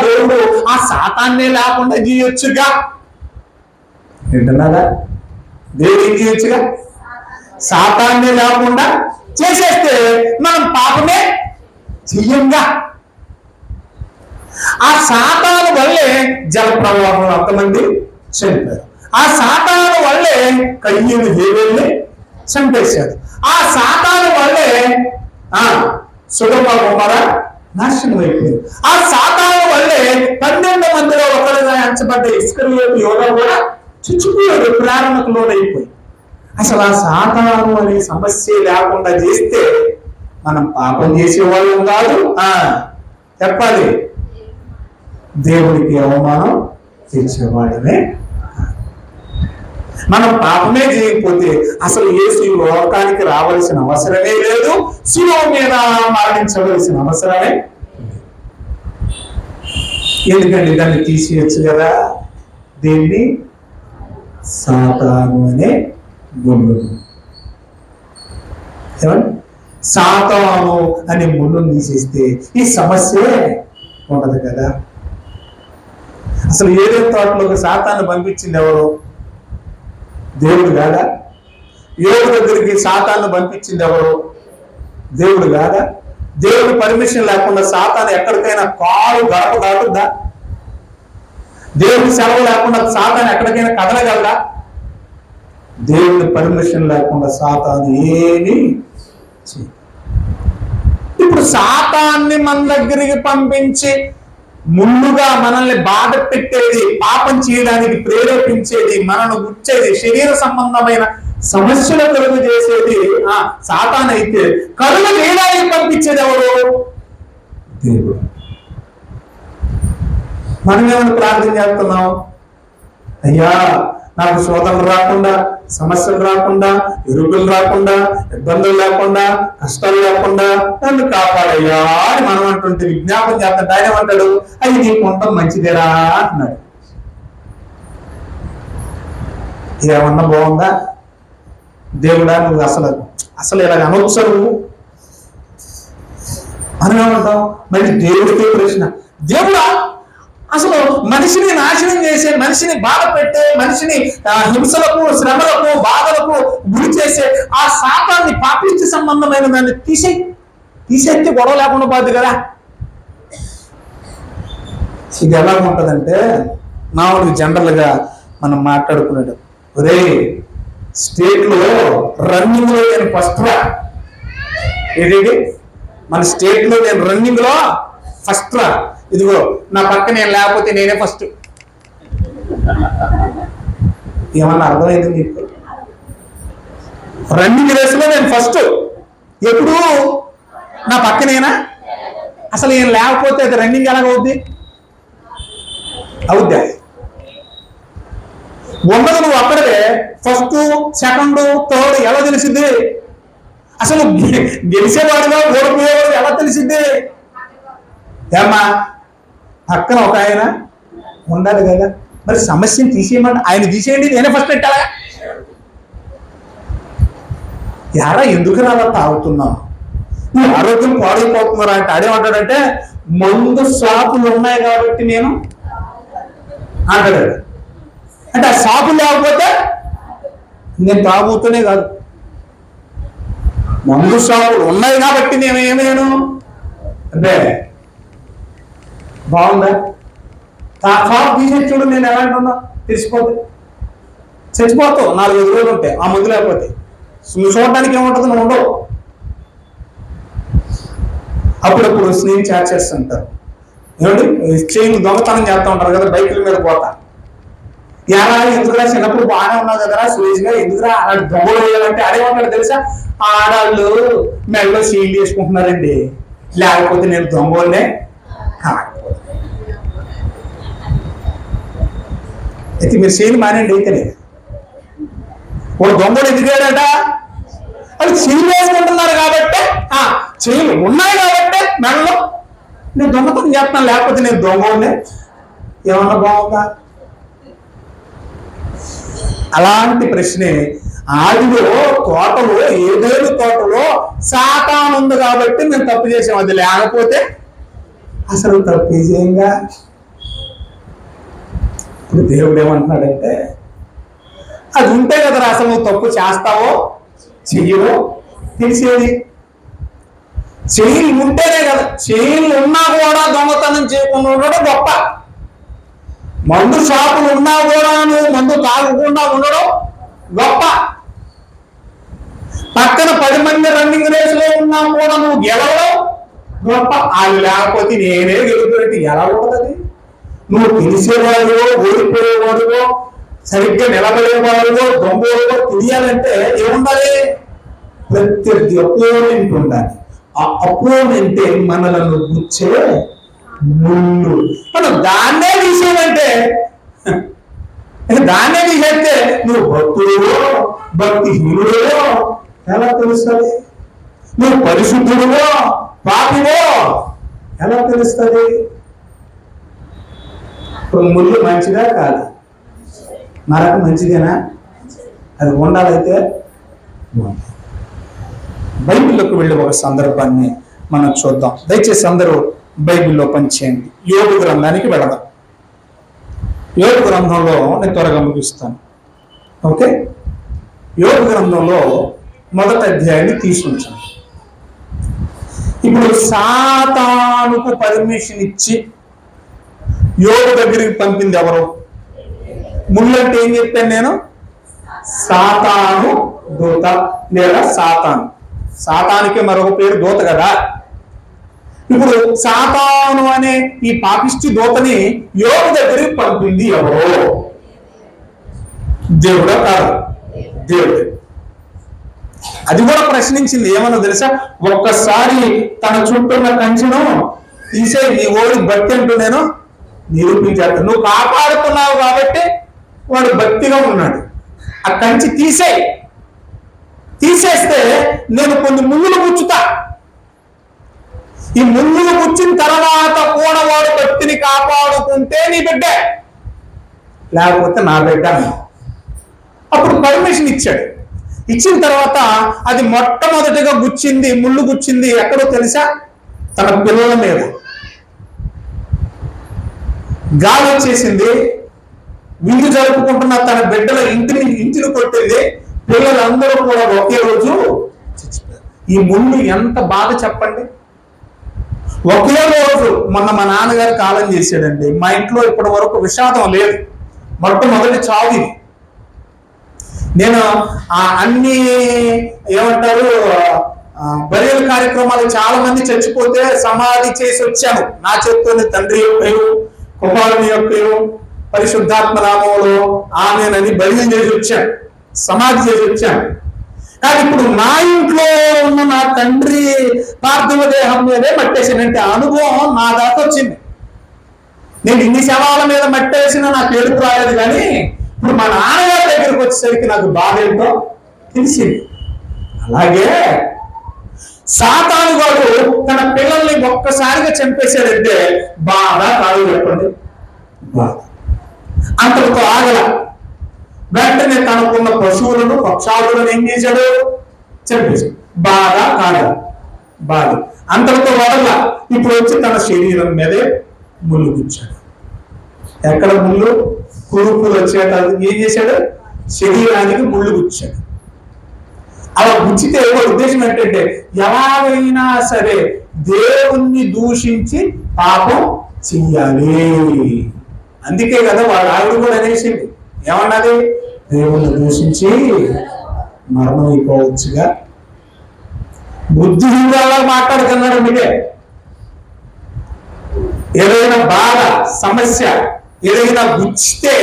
దేవుడు ఆ సాతాన్నే లేకుండా చేయొచ్చుగా. వింటున్నారా? దేవుడు ఏం చేయొచ్చుగా? సాతాన్నే లేకుండా చేసేస్తే మనం పాపమే చెయ్యంగా. ఆ సాతాను వల్లే జల ప్రవాహంలో అంతమంది చనిపోయారు. ఆ సాతాను వల్లే కయ్యూను హేబేలుని చంపేశాడు. ఆ సాతాను వల్లే సొదొమ గొమొర్రా నాశనం అయిపోయింది. ఆ సాతాను వల్లే 12 మందిలో ఒకరిగా ఎంచబడ్డ ఇస్కరియోతు యోధా కూడా చచ్చిపోయాడు, ప్రేరణకు లోనైపోయి. అసలు ఆ సాతాను అనే సమస్య లేకుండా చేస్తే మనం పాపం చేసేవాళ్ళం కాదు. చెప్పాలి, దేవుడికి అవమానం తెచ్చేవాళ్ళమే. మనం పాపమే చేయకపోతే అసలు యేసు లోకానికి రావాల్సిన అవసరమే లేదు, శిలువ మీద మరణించవలసిన అవసరమే. ఎందుకంటే దాన్ని తీసేయచ్చు కదా. దీన్ని సాతాను అనే ముళ్ళు, ఏమండి సాతాను అనే ముళ్ళును తీసేస్తే ఈ సమస్యే ఉండదు కదా. అసలు ఏదైనా తోటలోకి సాతాను పంపించింది ఎవరు? దేవుడు కాదా? దేవుడి దగ్గరికి సాతాను పంపించింది ఎవరు? దేవుడు కాదా? దేవుడి పర్మిషన్ లేకుండా సాతాను ఎక్కడికైనా కాలు గడప దాటుద్దా? దేవుడి సెలవు లేకుండా సాతాను ఎక్కడికైనా కదలగలదా? దేవుడి పర్మిషన్ లేకుండా సాతాను ఏమీ. ఇప్పుడు సాతాన్ని మన దగ్గరికి పంపించి ముందుగా మనల్ని బాధ పెట్టేది, పాపం చేయడానికి ప్రేరేపించేది, మనను గుచ్చేది, శరీర సంబంధమైన సమస్యలు కలుగు చేసేది సాతాను అయితే కలుగు చేయడానికి పంపించేది ఎవరు? దేవుడు. మనం ఏమైనా ప్రార్థన చేస్తున్నాం, అయ్యా నాకు శోధనలు రాకుండా, సమస్యలు రాకుండా, ఇరుకులు రాకుండా, ఇబ్బందులు లేకుండా, కష్టాలు లేకుండా నన్ను కాపాడయ్యా అని మనం అంటుంటే విజ్ఞాపన చేస్తుంటే ఆయన ఏమంటాడు? అది నీకు ఉండటం మంచిదేరా అంటున్నాడు. ఏమన్నా బాగుందా? దేవుడా నువ్వు అసలు అసలు ఇలాగ అనొచ్చు నువ్వు అని ఏమంటావు? మళ్ళీ దేవుడికే ప్రశ్న, దేవుడా అసలు మనిషిని నాశనం చేసే, మనిషిని బాధ పెట్టే, మనిషిని హింసలకు, శ్రమలకు, బాధలకు గురి చేసే ఆ శాపాన్ని, పాపిష్టి సంబంధమైన దాన్ని తీసేస్తే గొడవ లేకుండా పోద్ది కదా. ఇది ఎలా ఉంటుందంటే, మామూలుగా జనరల్గా మనం మాట్లాడుకున్నాడు, ఒరే స్టేట్లో రన్నింగ్లో నేను ఫస్ట్ రా, ఏది మన స్టేట్లో నేను రన్నింగ్లో ఫస్ట్ రా, ఇదిగో నా పక్క నేను లేకపోతే నేనే ఫస్ట్. ఏమన్నా అర్థమైంది మీకు? రన్నింగ్ రేసులో నేను ఫస్ట్, ఎప్పుడు నా పక్కనేనా? అసలు ఏం లేకపోతే అది రన్నింగ్ ఎలాగవుద్ది? అవుద్దా? ఉన్నది నువ్వు అక్కడే ఫస్ట్, సెకండ్, థర్డ్ ఎలా తెలిసింది? అసలు గెలిచేవాడుగా ఓడిపోయేవాడు ఎలా తెలిసింది? ఏమ్మా పక్కన ఒక ఆయన ఉండాలి కదా. మరి సమస్యను తీసేయమంటే ఆయన తీసేయండి, నేనే ఫస్ట్ పెట్టాలా? ఎరా ఎందుకు అలా తాగుతున్నావు, నీ ఆరోగ్యం పాడైపోతున్నారా అంటే ఆడేమంటాడంటే, మందు షాపులు ఉన్నాయి కాబట్టి నేను అంటాడు. అంటే ఆ షాపులు లేకపోతే నేను తాగుతూనే కాదు, మందు షాపులు ఉన్నాయి కాబట్టి నేను ఏమేను అంటే బాగుందా? షాప్ తీసేసి చూడు, నేను ఎలా అంటున్నా తెలిసిపోతే చచ్చిపోతావు. 4-5 రోజులు ఉంటాయి ఆ మందు లేకపోతే. నువ్వు చూడడానికి ఏముంటుంది, నువ్వు ఉండవు. అప్పుడప్పుడు స్నేహం చాట్ చేస్తుంటారు, ఏమండి చైన్ దొంగతనం చేస్తూ ఉంటారు కదా, బైకుల మీద పోతా. ఎలా ఎందుకురా చిన్నప్పుడు బాగానే ఉన్నావు కదరా సురేష్గా, ఎందుకురా అలాంటి దొంగలు వేయాలంటే అడేమంటాడు తెలుసా? ఆడాళ్ళు మెడలో సీల్ చేసుకుంటున్నారండి, లేకపోతే నేను దొంగలనే కాకపోతే. అయితే మీరు చేయని మానేండి. అయితేనే ఒక దొంగలు ఎదిగాడట, అది చెయ్యి వేసుకుంటున్నారు కాబట్టి, చెయ్యి ఉన్నాయి కాబట్టి మెడలో నేను దొంగతనం చేస్తున్నాను, లేకపోతే నేను దొంగనే. ఏమన్నా బాగుందా? అలాంటి ప్రశ్నే ఆదిలో తోటలో, ఏదేను తోటలో సాతాను ఉంది కాబట్టి మేము తప్పు చేసాం, అది లేకపోతే అసలు తప్పు చేయంగా. ఇప్పుడు దేవుడు ఏమంటున్నాడంటే, అది ఉంటే కదరా అసలు నువ్వు తప్పు చేస్తావో చెయ్యవో తెలిసేది. చెయ్యిలు ఉంటేనే కదా, చెయ్యిలు ఉన్నా కూడా దొంగతనం చేయకుండా ఉండడం గొప్ప. మందు షాపులు ఉన్నా కూడా నువ్వు మందు తాగకుండా ఉండడం గొప్ప. పక్కన 10 మంది రన్నింగ్ రేసులో ఉన్నా కూడా నువ్వు గెలవడం గొప్ప. అది లేకపోతే నేనే గెలుపునట్టు ఎలా ఉంటుంది? నువ్వు తెలిసేవాడువో, ఓడిపోయేవాడువో, సరిగ్గా నిలబడేవాడువో, దొంగోడువో తెలియాలంటే ఏముండాలి? ప్రత్యర్థి అపోనెంట్ ఉండాలి. ఆ అపోనెంటే మనలను గుచ్చే ముళ్ళు. మనం దాన్నే తీసేయంటే, దాన్నే తీసేస్తే నువ్వు భక్తుడువో భక్తిహీనుడో ఎలా తెలుస్తుంది? నువ్వు పరిశుద్ధుడువో పాపివో ఎలా తెలుస్తుంది? ఇప్పుడు ముళ్ళు మంచిదా కాదు? నరకం మంచిదేనా? అది ఉండాలైతే బైబిల్లోకి వెళ్ళి ఒక సందర్భాన్ని మనం చూద్దాం. దయచేసి అందరూ బైబిల్లో పనిచేయండి. యోబు గ్రంథానికి వెళదాం. యోబు గ్రంథంలో నేను త్వరగా ముగిస్తాను. ఓకే, యోబు గ్రంథంలో 1వ అధ్యాయాన్ని తీసుకుంటాను. ఇప్పుడు సాతానుకు పర్మిషన్ ఇచ్చి యోబు దగ్గరికి పంపింది ఎవరు? ముళ్ళంటే ఏం చెప్పాను నేను? సాతాను దూత లేదా సాతాను. సాతానికి మరొక పేరు దూత కదా. ఇప్పుడు సాతాను అనే ఈ పాపిష్టి దూతని యోబు దగ్గరికి పంపింది ఎవరో? దేవుడా కాదు? దేవుడు. అది కూడా ప్రశ్నించింది. ఏమన్నా తెలుసా? ఒక్కసారి తన చుట్టూన్న కంచెను తీసే, నీ ఓడి భక్తి అంటూ నేను నిరూపించాను. నువ్వు కాపాడుతున్నావు కాబట్టి వాడు భక్తిగా ఉన్నాడు. ఆ కంచి తీసేస్తే నేను కొన్ని ముళ్ళులు గుచ్చుతా. ఈ ముళ్ళులు గుచ్చిన తర్వాత కూడా వాడు భక్తిని కాపాడుకుంటే నీ బిడ్డ, లేకపోతే నా బిడ్డ. అప్పుడు పర్మిషన్ ఇచ్చాడు. ఇచ్చిన తర్వాత అది మొట్టమొదటిగా గుచ్చింది, ముళ్ళు గుచ్చింది ఎక్కడో తెలుసా? తన పిల్లల మీద. గాలి వచ్చేసింది, విందు జరుపుకుంటున్న తన బిడ్డల ఇంటిని కొట్టింది. పిల్లలందరూ కూడా ఒకే రోజు చచ్చిపోయారు. ఈ ముళ్ళు ఎంత బాధ చెప్పండి. ఒకే రోజు. మొన్న మా నాన్నగారు కాలం చేశాడండి. మా ఇంట్లో ఇప్పటి వరకు విషాదం లేదు. మొట్టమొదటి చావు. నేను అన్ని ఏమంటారు బరియల్ కార్యక్రమాలు చాలా మంది చచ్చిపోతే సమాధి చేసి వచ్చాను. నా చేత్తోనే తండ్రి యొక్కయు కుమారుని యొక్కయు పరిశుద్ధాత్మ నామంలో ఆమెనని బరియలు చేసి వచ్చాను, సమాధి చేసి వచ్చాను. కానీ ఇప్పుడు నా ఇంట్లో ఉన్న నా తండ్రి పార్థివ దేహం మీదే మట్టేసానంటే అనుభవం నా దాకా వచ్చింది. నేను ఇన్ని శవాల మీద మట్టేసినా నాకు ఏడుపు రాలేదు. కానీ ఇప్పుడు మా నాన్నగారి దగ్గరికి వచ్చేసరికి నాకు బాధ ఏంటో తెలిసింది. అలాగే సాతాను వాడు తన పిల్లల్ని ఒక్కసారిగా చంపేశాడంటే బాధ కాదు చెప్పండి. బాధ అంతటితో ఆగల. వెంటనే తనకున్న పశువులను పక్షాదులను ఏం చేశాడు? చంపేశాడు. బాధ కాదు, బాధ అంతటితో వదల. ఇప్పుడు వచ్చి తన శరీరం మీదే ముళ్ళు గుచ్చాడు. ఎక్కడ ముళ్ళు? కురుపులు వచ్చేట ఏం చేశాడు? శరీరానికి ముళ్ళు గుచ్చాడు. అలా గుచ్చితే ఉద్దేశం ఏంటంటే ఎలాగైనా సరే దేవుణ్ణి దూషించి పాపం చెయ్యాలి. అందుకే కదా వాడు ఆవిడ కూడా అనేసింది. ఏమన్నది? దేవుణ్ణి దూషించి మరణం అయిపోవచ్చుగా. బుద్ధిహీనులా మాట్లాడుతున్నాడు. మీకే ఏదైనా బాధ, సమస్య ఏదైనా గుచ్చితే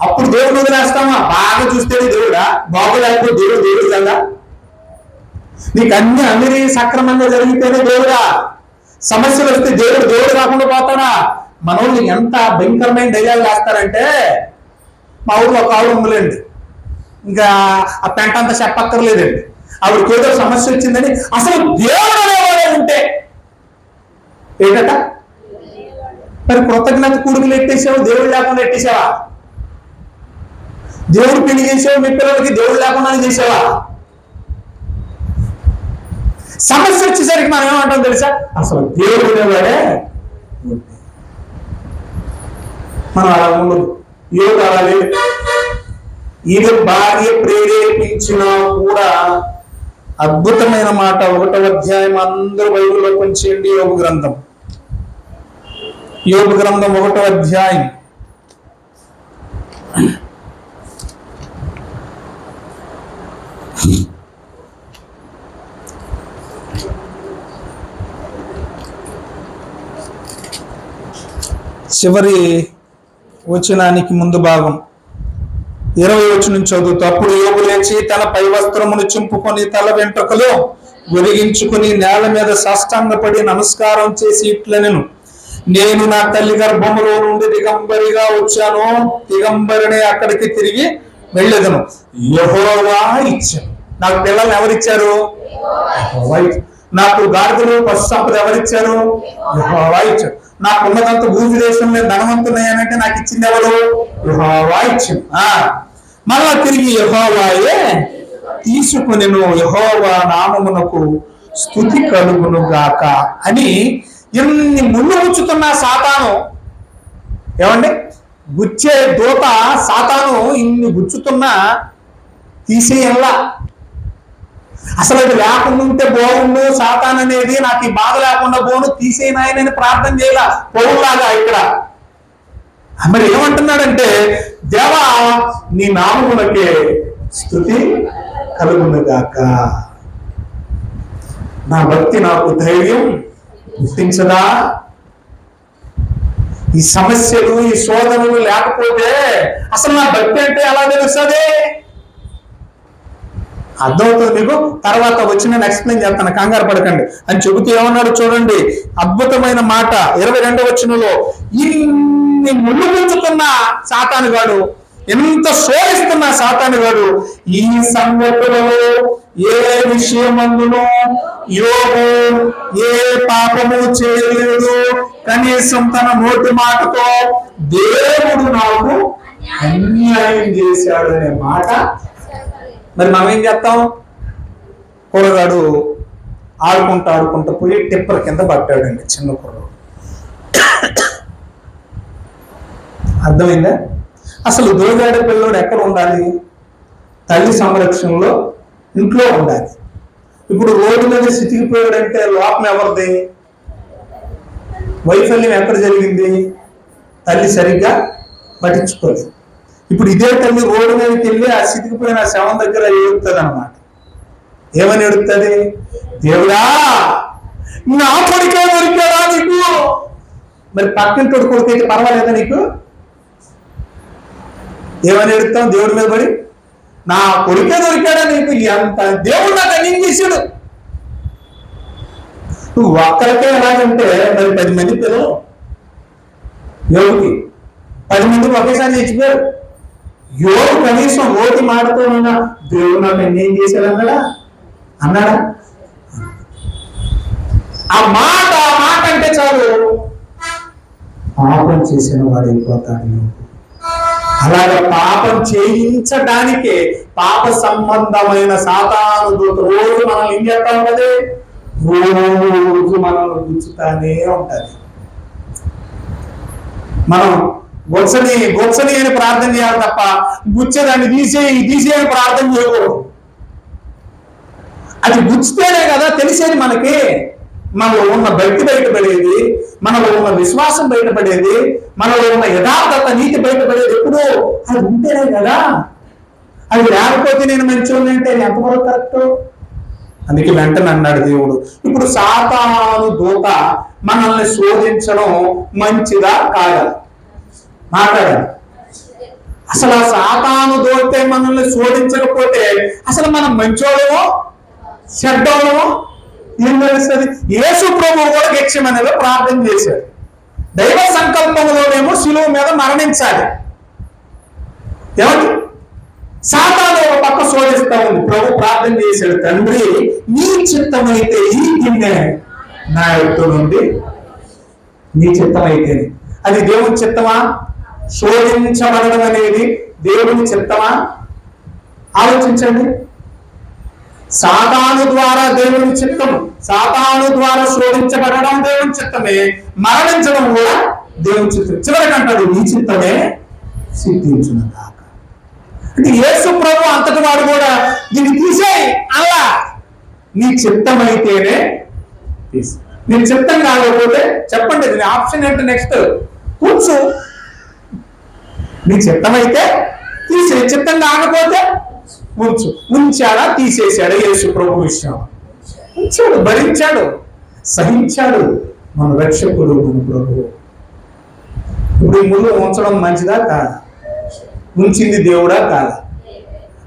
అప్పుడు దేవుడు వదిలేస్తామా? బాగా చూస్తేనే దేవుడా, బాగోలేకపోతే దేవుడు కదా. నీకు అన్ని సక్రమంగా జరిగితేనే దేవుడా. సమస్యలు వస్తే దేవుడు రాకుండా పోతాడా? మనోళ్ళు ఎంత భయంకరమైన డైలాగ్ వేస్తారంటే, మా ఊళ్ళో ఒక ఆవిడ ఉందిలేండి, ఇంకా ఆ పెంట అంతా చెప్పక్కర్లేదండి. ఆవిడకి ఏదో సమస్య వచ్చిందని అసలు దేవుడు అనేవాడే ఉంటే ఏంటట? మరి కృతజ్ఞత కూడుకులు ఎట్టేసావు, దేవుడు లేకుండా ఎట్టేసావా? దేవుడు పెళ్లి చేసావు, మీ పిల్లలకి దేవుడు లేకుండానే చేసావా? సమస్య వచ్చేసరికి మనం ఏమంటాం తెలుసా? అసలు దేవుడు అనేవాడే. మనం అలా ఉండదు. యోగ అలా లేదు. ఇది భార్య ప్రేరేపించినా కూడా అద్భుతమైన మాట. 1వ అధ్యాయం అందరూ బైబిల్లో కొంచెండి. యోగ గ్రంథం 1వ అధ్యాయం చివరి వచనానికి ముందు భాగం 20 వచనం చదువుతూ, అప్పుడు యోబు లేచి తన పై వస్త్రమును చింపుకొని తల వెంట్రుకలు వెలిగించుకుని నేల మీద సాష్టాంగపడి నమస్కారం చేసి ఇట్లనెను, నేను నా తల్లి గర్భములో నుండి దిగంబరిగా వచ్చాను, దిగంబరిని అక్కడికి తిరిగి వెళ్ళేదను. యెహోవా ఇచ్చాను. నాకు పిల్లల్ని ఎవరిచ్చారు? నాకు గాడిదలు పశు సంపద ఎవరిచ్చారు? యెహోవా ఇచ్చారు. నాకున్నదంత భూమి దేశంలో ధనవంతున్నాయనంటే నాకు ఇచ్చింది ఎవరు? యెహోవా ఇచ్చాను. మళ్ళా తిరిగి యెహోవాయే తీసుకునెను, యెహోవా నామమునకు స్తుతి కలుగును గాక అని. ఎన్ని ముళ్ళు గుచ్చుతున్నా సాతాను, ఏమండి, గుచ్చే దూత సాతాను ఇన్ని గుచ్చుతున్నా తీసేయంలా. అసలు అది లేకుండా ఉంటే బాగుండు, సాతాన్ అనేది నాకు ఈ బాధ లేకుండా పోను, తీసేనాయనని ప్రార్థన చేయాల పౌరులాగా. ఇక్కడ మరి ఏమంటున్నాడంటే, దేవా నీ నామమునకే స్తుతి కలుగునుగాక. నా భక్తి నాకు ధైర్యం గుర్తించదా? ఈ సమస్యలు, ఈ శోధనలు లేకపోతే అసలు నా భక్తి అంటే ఎలా తెలుస్తుంది? అర్థమవుతుంది మీకు? తర్వాత వచ్చి నేను ఎక్స్ప్లెయిన్ చేస్తాను, కంగారు పడకండి అని చెబుతూ ఏమన్నాడు చూడండి, అద్భుతమైన మాట 22వ వచనంలో. ఇన్ని ముళ్ళు గుంజుతున్న సాతానుగాడు, ఎంత శోధిస్తున్న సాతానుగాడు, ఈ సంగతులలో ఏ విషయమందును యోబు ఏ పాపము చేయలేదు, కనీసం తన నోటి మాటతో దేవుడు నాకు అన్యాయం చేశాడు అనే మాట. మరి మనం ఏం చేస్తాం? కుర్రగాడు ఆడుకుంటా పోయి టిప్పర్ కింద పట్టాడండి, చిన్న కుర్రగాడు. అర్థమైందా? అసలు దోగాడే పిల్లోడు ఎక్కడ ఉండాలి? తల్లి సంరక్షణలో ఇంట్లో ఉండాలి. ఇప్పుడు రోడ్డు మీద సితికిపోయాడంటే లోపం ఎవరిది? వైఫల్యం ఎక్కడ జరిగింది? తల్లి సరిగ్గా పట్టించుకోలేదు. ఇప్పుడు ఇదే తల్లి రోడ్డు మీదకి వెళ్ళి ఆ సితికిపోయిన శవం దగ్గర ఏడుతుంది అన్నమాట. ఏమని ఏడుస్తుంది? దేవుడా, నా కొడుకే దొరికాడా నీకు? మరి పక్కింటి కొడుకైతే పర్వాలేదా నీకు? ఏమని ఏడుస్తాం దేవుడి మీద పడి? నా కొడుకే దొరికాడా నీకు? ఎంత దేవుడు నాకు అన్యం చేశాడు. నువ్వు ఒక్కరికే ఎలాగంటే మరి 10 మంది పిల్లలు, యోగుకి 10 మంది ఒకేసారి చచ్చిపోయారు. యోగు కనీసం ఓటి మాటతో ఉన్న దేవుడు నాకు అన్యాయం చేశాడు అన్నాడా? ఆ మాట అంటే చాలు పాపం చేసిన వాడు వెళ్ళిపోతాడు యోగు. అలాగే పాపం చేయించడానికే పాప సంబంధమైన సాతాను దూత రోజు మనల్ని ఏం చేస్తా ఉంటది? రోజు మనల్ని గుచ్చుతానే ఉంటది. మనం గొచ్చని అని ప్రార్థన చేయాలి తప్ప గుచ్చేదాన్ని తీసేయని ప్రార్థన చేయకూడదు. అది గుచ్చితేనే కదా తెలిసేది మనకి. మనలో ఉన్న భక్తి బయటపడేది, మనలో ఉన్న విశ్వాసం బయటపడేది, మనలో ఉన్న యథార్థత నీతి బయటపడేది ఎప్పుడు అది ఉంటేనే కదా. అది లేకపోతే నేను మంచోడిని అంటే ఎంతవరకు కరెక్ట్? అందుకే వెంటనే అన్నాడు దేవుడు, ఇప్పుడు సాతాను దూత మనల్ని శోధించడం మంచిదా కాదా? మాట్లాడాలి. అసలు ఆ సాతాను దూతే మనల్ని శోధించకపోతే అసలు మనం మంచోడమో చెడ్డోడమో ఏం తెలుస్తుంది? యేసు ప్రభువు కూడా గెత్సేమనేలో ప్రార్థన చేశాడు. దైవ సంకల్పంలోనేమో శిలువ మీద మరణించాలి. ఏమంటే సాతాను ఒక పక్క శోధిస్తా ఉంది. ప్రభు ప్రార్థన చేశాడు, తండ్రి నీ చిత్తమైతే ఈ గిన్నె నా ఎత్తు నుండి, నీ చిత్తమైతే. అది దేవుని చిత్తమా? శోధించబడడం అనేది దేవుని చిత్తమా? ఆలోచించండి. సాతాను ద్వారా దేవుని చిత్తం, సాతాను ద్వారా శోధించబడడం దేవుని చిత్తమే, మరణించడం కూడా దేవుని చిత్తం. చివరికంటాడు నీ చిత్తమే సిద్ధించును కాక. అంటే యేసు ప్రభు అంతటి వాడు కూడా దీన్ని తీసేయి అలా, నీ చిత్తమైతేనే తీసి. నీ చిత్తం కాకపోతే చెప్పండి, దీని ఆప్షన్ ఏంటి? నెక్స్ట్ కూర్చు. నీ చిత్తమైతే తీసే, చిత్తం కాకపోతే ఉంచు. ఉంచాడా? తీసేశాడు. యేసు ప్రభు విషయం ఉంచాడు, భరించాడు, సహించాడు మన రక్షకుడు మన ప్రభు. ఇప్పుడు ఈ ముళ్ళు ఉంచడం మంచిదా కాదా? ఉంచింది దేవుడా కాదా?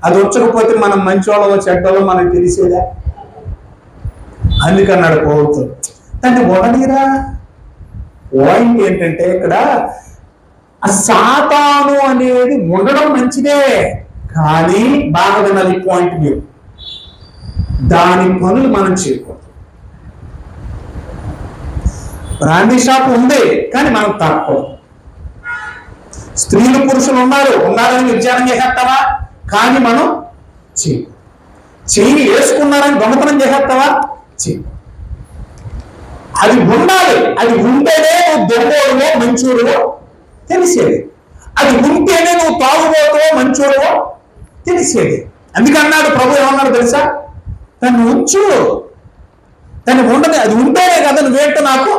అది ఉంచకపోతే మనం మంచివాళ్ళో చెడ్డలో మనకు తెలిసేదా? అందుకన్నాడు ప్రభుత్వం దాన్ని ఉండనీరా. పాయింట్ ఏంటంటే ఇక్కడ ఆ సాతాను అనేది ఉండడం మంచిదే, కానీ బాగా వినాలి పాయింట్ మీరు, దాని పనులు మనం చేయకూడదు. బ్రాండీ షాప్ ఉంది కానీ మనం తాకూడదు. స్త్రీలు పురుషులు ఉన్నారని విచారం చేసేస్తావా? కానీ మనం చెయ్యి వేసుకున్నారని దొంగతనం చేసేస్తావా? అది ఉండాలి. అది ఉంటేనే నువ్వు దొంగోడువో మంచూరువో తెలిసేది. అది ఉంటేనే నువ్వు తాగుబోతువో మంచూరువో తెలిసేది. అందుకన్నాడు ప్రభు ఏమన్నాడు తెలుసా? దాన్ని ఉంచు, దాన్ని ఉండదు. అది ఉంటేనే కదా నువ్వేంటో నాకు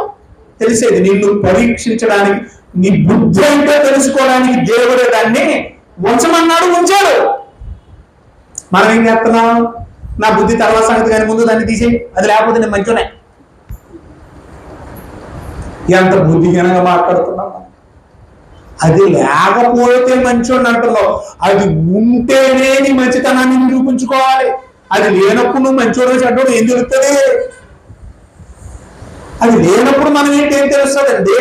తెలిసేది. నిన్ను పరీక్షించడానికి, నీ బుద్ధి ఏంటో తెలుసుకోవడానికి దేవుడే దాన్ని ఉంచమన్నాడు, ఉంచాడు. మనం ఏం చేస్తున్నాం? నా బుద్ధి తర్వాత సంగతి కానీ ముందు దాన్ని తీసి, అది లేకపోతే నేను మంచిగానే. ఎంత బుద్ధిహీనంగా మాట్లాడుతున్నాం. అది లేకపోతే మంచోడిని అంటున్నావు. అది ఉంటేనే నీ మంచితనాన్ని నిరూపించుకోవాలి. అది లేనప్పుడు నువ్వు మంచోడు చెడ్డోడు ఏం తెలుస్తుంది? అది లేనప్పుడు మనం ఏం తెలుస్తుందండి?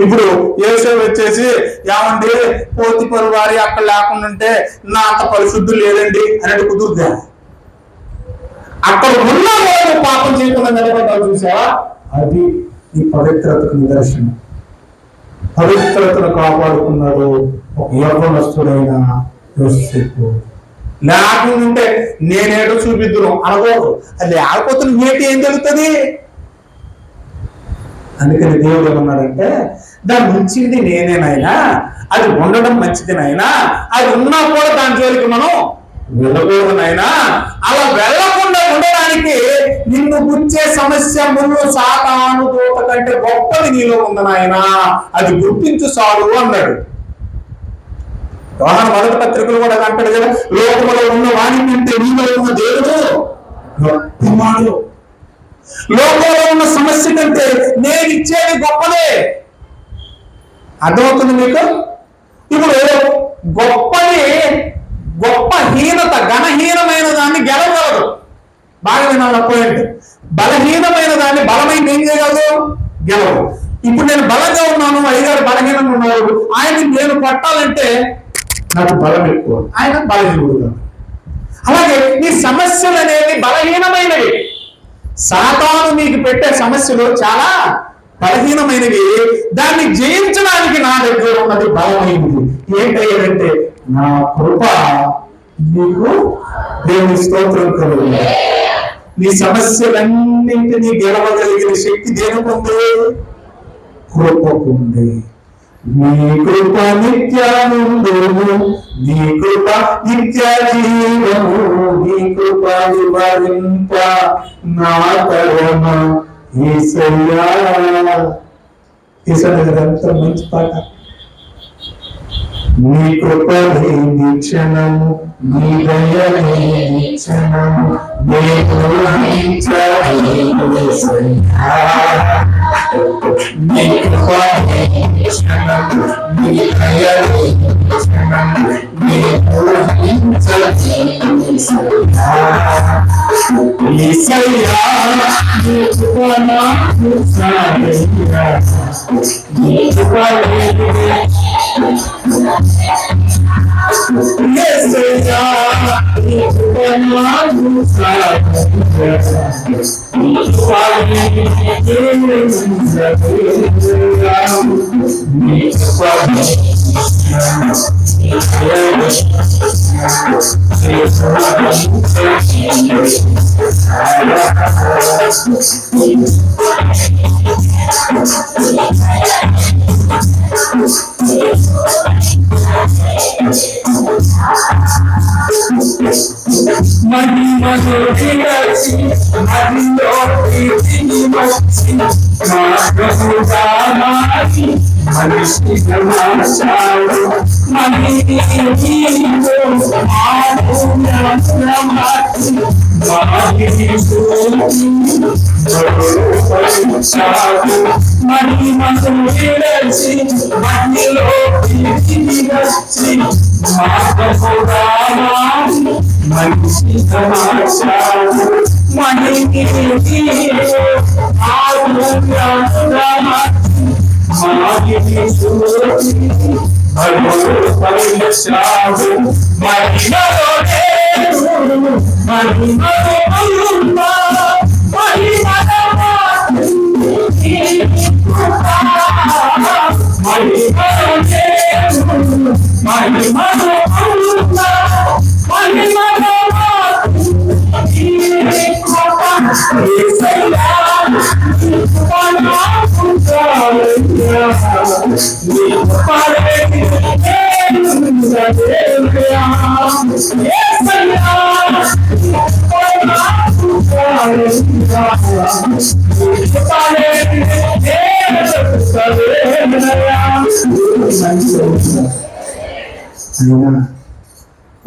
ఇప్పుడు యేసు వచ్చేసి ఏమండి పోతిపరు వారి అక్కడ లేకుండా ఉంటే నా అంత పరిశుద్ధులు లేదండి అనేది కుదురుదా? అక్కడ ఉన్న వాళ్ళు పాపం చేయకుండా నిలబడ్డావు చూసావా? అది ఈ పవిత్రతకు నిదర్శనం. పవిత్రతను కాపాడుకున్నాడు ఒక యవ్వనస్తుడైన యోసేపు. లేకుంటే నేనేటో చూపిద్దును అనకూడదు. అది లేకపోతే నువ్వేంటి ఏం జరుగుతుంది? అందుకని దేవుడు ఏమన్నాడంటే, దాన్ని ఉంచింది నేనేనైనా, అది ఉండడం మంచిదినైనా, అది ఉన్నా కూడా దాని జోలికి మనం వెళ్ళకూడదునైనా. అలా వెళ్ళకుండా ఉండడానికి నిన్ను గుర్చే సమస్య ముందు సాతాను దూత కంటే గొప్పది నీలో ఉందనాయనా, అది గుర్తించు చాలు అన్నాడు. యోహాను మొదటి పత్రికలు కూడా అంటాడు కదా, లోకములో ఉన్న వాణి కంటే నీలో ఉన్న దేవుడు గొప్పవాడు. లోకంలో ఉన్న సమస్య కంటే నేను ఇచ్చేది గొప్పదే. అర్థమవుతుంది మీకు? ఇప్పుడు గొప్పది, గొప్ప హీనత, ఘనహీనమైన దాన్ని గెలవగలదు. బాగా వినాలి పాయింట్. బలహీనమైన దాన్ని బలమైన ఏం చేయగలదు? గెలవదు. ఇప్పుడు నేను బలంగా ఉన్నాను, అయ్యగారు బలహీనంగా ఉన్నారు, ఆయన నేను పట్టాలంటే నాకు బలం ఎక్కువ, ఆయన బలహీనుడు. అలాగే ఈ సమస్యలు అనేవి బలహీనమైనవి. సాతాను మీకు పెట్టే సమస్యలు చాలా బలహీనమైనవి. దాన్ని జయించడానికి నా దగ్గర ఉన్నది బలమైనది. ఏంటంటే నా కృప నీకు. దేవుని స్తోత్రం కలుగుతుంది. నీ సమస్యలన్నింటినీ గెలవగలిగిన శక్తి దేనికి ఉంది? కృపకుంది. నీ కృప నిత్యానందము, నీ కృప నిత్య జీవము, నీ కృప వివరింప నా తరమ యేసయ్యా. యేసయ్య ఎంత మంచి పాట. నీ కృప లేని క్షణము, నీ దయ లేని క్షణము, నేను ఊహించలేను యేసయ్యా. నీ కృప లేని క్షణము, నీ దయ లేని క్షణము, నేను ఊహించలేను యేసయ్యా. యేసయ్యా నీ కృప నాకు చాలయ్యా, నీ కృప లేని యేసయ్యా నీ కృప నాకు చాలయ్యా, నీ కృప లేని నీ కృప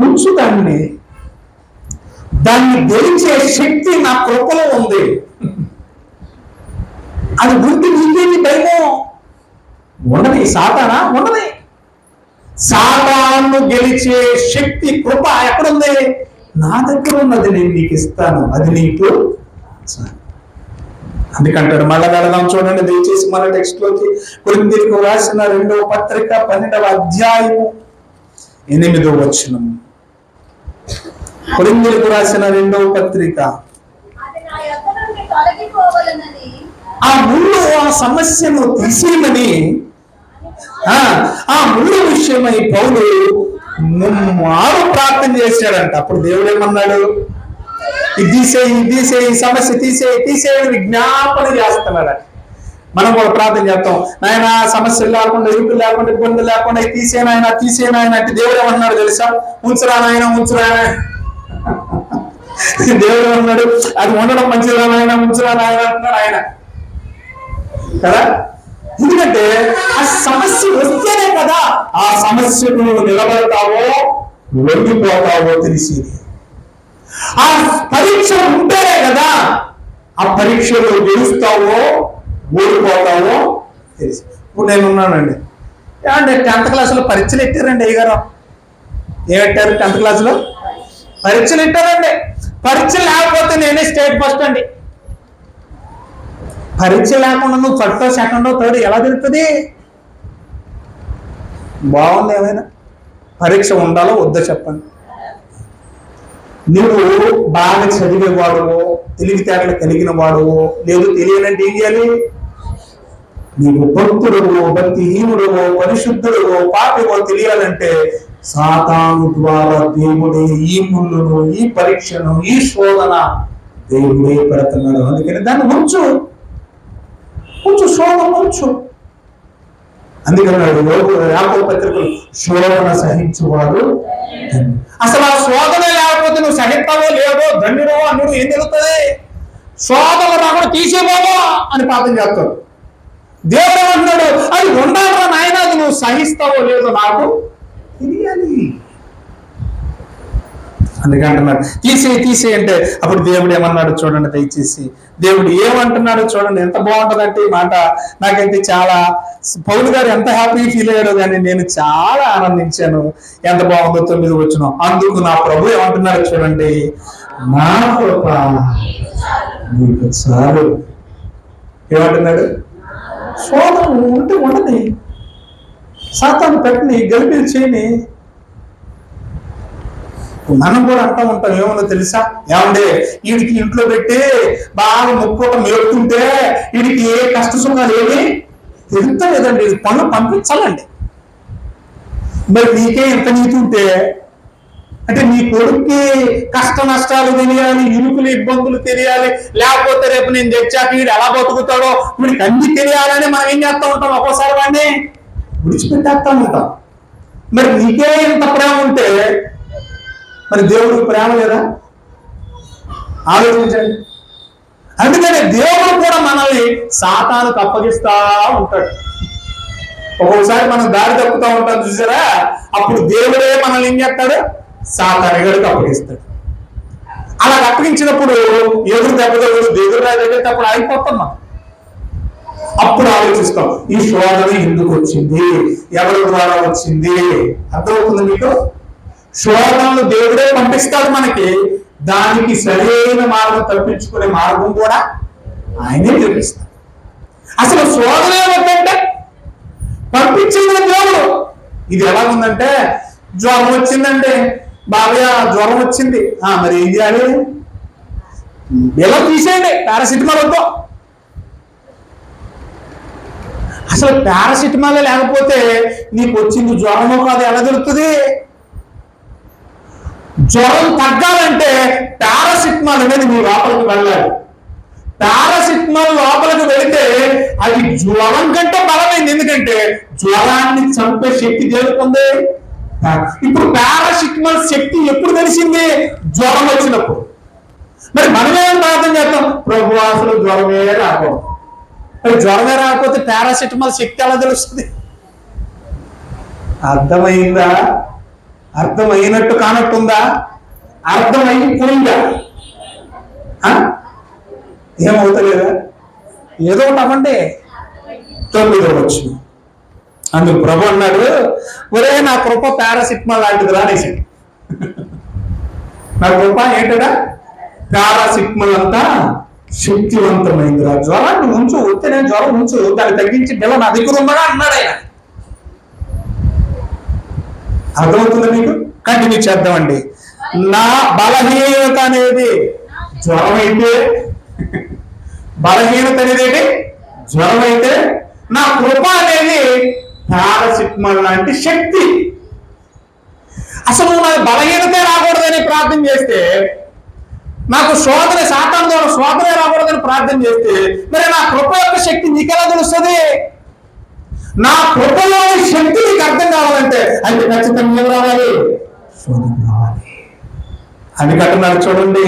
ఉంచు దాన్ని, దాన్ని గెలిచే శక్తి నా కృపలో ఉంది. అది ఉంటే నీకేంటి భయమో? ఉండని. సాతానా? ఉండని. సాతాను గెలిచే శక్తి, కృప ఎక్కడుంది? నా దగ్గర ఉన్నది, నేను నీకు ఇస్తాను, అది నీకు. అందుకంటాడు. మళ్ళా వెళదాం చూడండి దయచేసి మన టెక్స్ట్ లోకి. కొరింథీయులకు రాసిన 2వ పత్రిక 12వ అధ్యాయము 8వ వచనం. కొరింథీయులకు రాసిన 2వ పత్రిక. తొలగిపోవలనని ఆ ముళ్ళు ఆ సమస్యను తీసేయమని ఆ ముళ్ళు విషయమై పౌలు ముమ్మారు ప్రార్థన చేశాడంట. అప్పుడు దేవుడు ఏమన్నాడు? ఇది తీసేయి, ఈ సమస్య తీసేయని విజ్ఞాపన చేస్తున్నాడు. మనం కూడా ప్రార్థన చేస్తాం, నాయన సమస్యలు లేకుండా, ఇరుకులు లేకుండా, ఇబ్బందులు లేకుండా తీసేనాయన అంటే దేవుడు ఏమన్నాడు తెలుసా? ఉంచురా నాయన. దేవుడు ఏమన్నాడు? అది ఉండడం మంచిదా నాయన, ఉంచురా నాయన అంటున్నాడు ఆయన కదా. ఎందుకంటే ఆ సమస్య వస్తేనే కదా ఆ సమస్యకు నువ్వు నిలబడతావో లొంగిపోతావో తెలిసేది. ఆ పరీక్ష ఉంటేనే కదా ఆ పరీక్షలో గెలుస్తావో ఓడిపోతావో తెలిసి. ఇప్పుడు నేను ఉన్నానండి, ఏమంటే 10th క్లాసులో పరీక్షలు ఎట్టారండి అయ్యగారు. ఏమెట్టారు 10th క్లాసులో? పరీక్షలు ఎట్టారండి. పరీక్షలు లేకపోతే నేనే స్టేట్ ఫస్ట్ అండి. పరీక్ష లేకుండా నువ్వు ఫస్టో సెకండో థర్డ్ ఎలా తెలుస్తుంది? బాగుంది. ఏమైనా పరీక్ష ఉండాలో వద్దో చెప్పండి. నువ్వు బాగా చదివేవాడువో, తెలివితేటలు కలిగిన వాడువో, లేదు తెలియనంటే ఏం చేయాలి? నీవు భక్తుడవో, భక్తిహీనుడవో, పరిశుద్ధుడవో, పాపివో తెలియాలంటే సాతాను ద్వారా దేవుడే ఈ ముళ్ళును, ఈ పరీక్షను, ఈ శోధన దేవుడే పెడుతున్నాడు. అందుకని దాన్ని ఉంచు శోధన ఉంచు. అందుకన్నాడు యాకోబు పత్రికలు, శోధన సహించువాడు. అసలు ఆ శోధన లేకపోతే నువ్వు సహిస్తావో లేదో, ధన్యుడో అన్నుడు ఏం తెలుస్తుంది? శోధన రాకుండా తీసేపోవో అని పాపం చేస్తాడు. దేవుడు ఏమంటున్నాడు? అది ఉండాలరా నాయన, అది నువ్వు సహిస్తావో లేదో నాకు తెలియాలి. అందుకే అంటున్నాడు తీసేయి అంటే, అప్పుడు దేవుడు ఏమన్నాడు చూడండి. దయచేసి దేవుడు ఏమంటున్నాడు చూడండి. ఎంత బాగుంటుందంటే ఈ మాట. నాకైతే చాలా, పౌలు గారు ఎంత హ్యాపీ ఫీల్ అయ్యాడో కానీ నేను చాలా ఆనందించాను. ఎంత బాగుందో 9వ వచనం. అందుకు నా ప్రభు ఏమంటున్నాడు చూడండి, నా కృప నీకు చాలు. ఏమంటున్నాడు? శోధన ఉంటే ఉండని, సాతాను పెట్టని, గలిబిలి చేయని. మనం కూడా అంటూ ఉంటాం, ఏమన్నా తెలుసా? ఏమంటే వీడికి ఇంట్లో పెట్టి బాగా ముక్కుట మేలుతుంటే వీడికి ఏ కష్ట సుఖాలు ఏమి తెలుస్తలేదండి, పనులు పంపించాలండి. మరి నీకే ఇంత నీతి ఉంటే అంటే నీ కొడుక్కి కష్ట నష్టాలు తెలియాలి, ఇరుకులు ఇబ్బందులు తెలియాలి, లేకపోతే రేపు నేను తెచ్చాక వీడు ఎలా బతుకుతాడో వీడికి అన్ని తెలియాలని మనం ఏం చేస్తూ ఉంటాం? ఒక్కోసారి వాడిని విడిచిపెట్టేస్తా ఉంటాం. మరి నీకే ఇంత ప్రేమ ఉంటే మరి దేవుడికి ప్రేమ లేదా? ఆలోచించండి. అందుకని దేవుడు కూడా మనల్ని సాతానుకు అప్పగిస్తా ఉంటాడు. ఒక్కొక్కసారి మనం దారి తప్పుతూ ఉంటాం చూసారా, అప్పుడు దేవుడే మనల్ని ఏం చేస్తాడు? సాతానుడికి అప్పగిస్తాడు. అలా అప్పగించినప్పుడు ఎదురు దెబ్బతలు, దేవుడు దగ్గరప్పుడు అయిపోతాం మనం. అప్పుడు ఆలోచిస్తాం, ఈ శోధన ఎందుకు వచ్చింది, ఎవరి ద్వారా వచ్చింది? అర్థమవుతుంది మీకు? శోధనలు దేవుడే పంపిస్తాడు మనకి, దానికి సరైన మార్గం తప్పించుకునే మార్గం కూడా ఆయనే చూపిస్తాడు. అసలు శోధన ఏమంటే పంపించింది దేవుడు. ఇది ఎలా ఉందంటే, జ్వరం వచ్చిందంటే, బాబయ్య జ్వరం వచ్చింది, మరి ఏం చేయాలి? బిల్ల తీసేయండి, పారాసిటమాల్ వద్దు. అసలు పారాసిటమాల్ లేకపోతే నీకు వచ్చింది జ్వరమో కాదు ఎలా తెలుస్తుంది? జ్వరం తగ్గాలంటే పారాసిటమాల్ అనేది నీ లోపలికి వెళ్ళాలి. పారాసిటమాల్ లోపలికి వెళితే అది జ్వరం కంటే బలమైంది. ఎందుకంటే జ్వరాన్ని చంపే శక్తి దేవుకుంది. ఇప్పుడు పారాసిటమాల్ శక్తి ఎప్పుడు తెలిసింది? జ్వరం వచ్చినప్పుడు. మరి మనమేం ప్రార్థన చేస్తాం? ప్రభు అసలు జ్వరమే రాకూడదు. మరి జ్వరమే రాకపోతే పారాసిటమాల్ శక్తి ఎలా తెలుస్తుంది? అర్థమైందా? అర్థమైనట్టు కానట్టుందా? అర్థమైపోయిందా? ఏమవుతలేదా? ఏదో ఒకటి అవ్వండి. 9వ వచనం. అందుకు ప్రభు అన్నాడు, ఒరే నా కృప పారాసిటమాల్ లాంటిది రానేసాడు. నా కృప ఏంటడా? పారాసిటమాల్ అంతా శక్తివంతమైందిరా. జ్వరాన్ని ఉంచు, వస్తే నేను జ్వరం ఉంచు, దాన్ని తగ్గించి బిల్ల నా దగ్గర ఉన్నాడా అన్నాడు ఆయన. అర్థమవుతుంది మీకు? కంటిన్యూ చేద్దామండి. నా బలహీనత అనేది జ్వరం అయితే, బలహీనత అనేది జ్వరం అయితే, నా కృప అనేది పారాసిటమాల్ లాంటి శక్తి. అసలు నాకు బలహీనతే రాకూడదని ప్రార్థన చేస్తే, నాకు శోధన సాతాను ద్వారా శోధనే రాకూడదని ప్రార్థన చేస్తే, మరి నా కృప యొక్క శక్తి నీకెలా తెలుస్తుంది? నా కృపలోని శక్తి నీకు అర్థం కావాలంటే అంటే ఖచ్చితంగా ఏం రావాలి? శోధన రావాలి అని కట్టున్నాడు. చూడండి,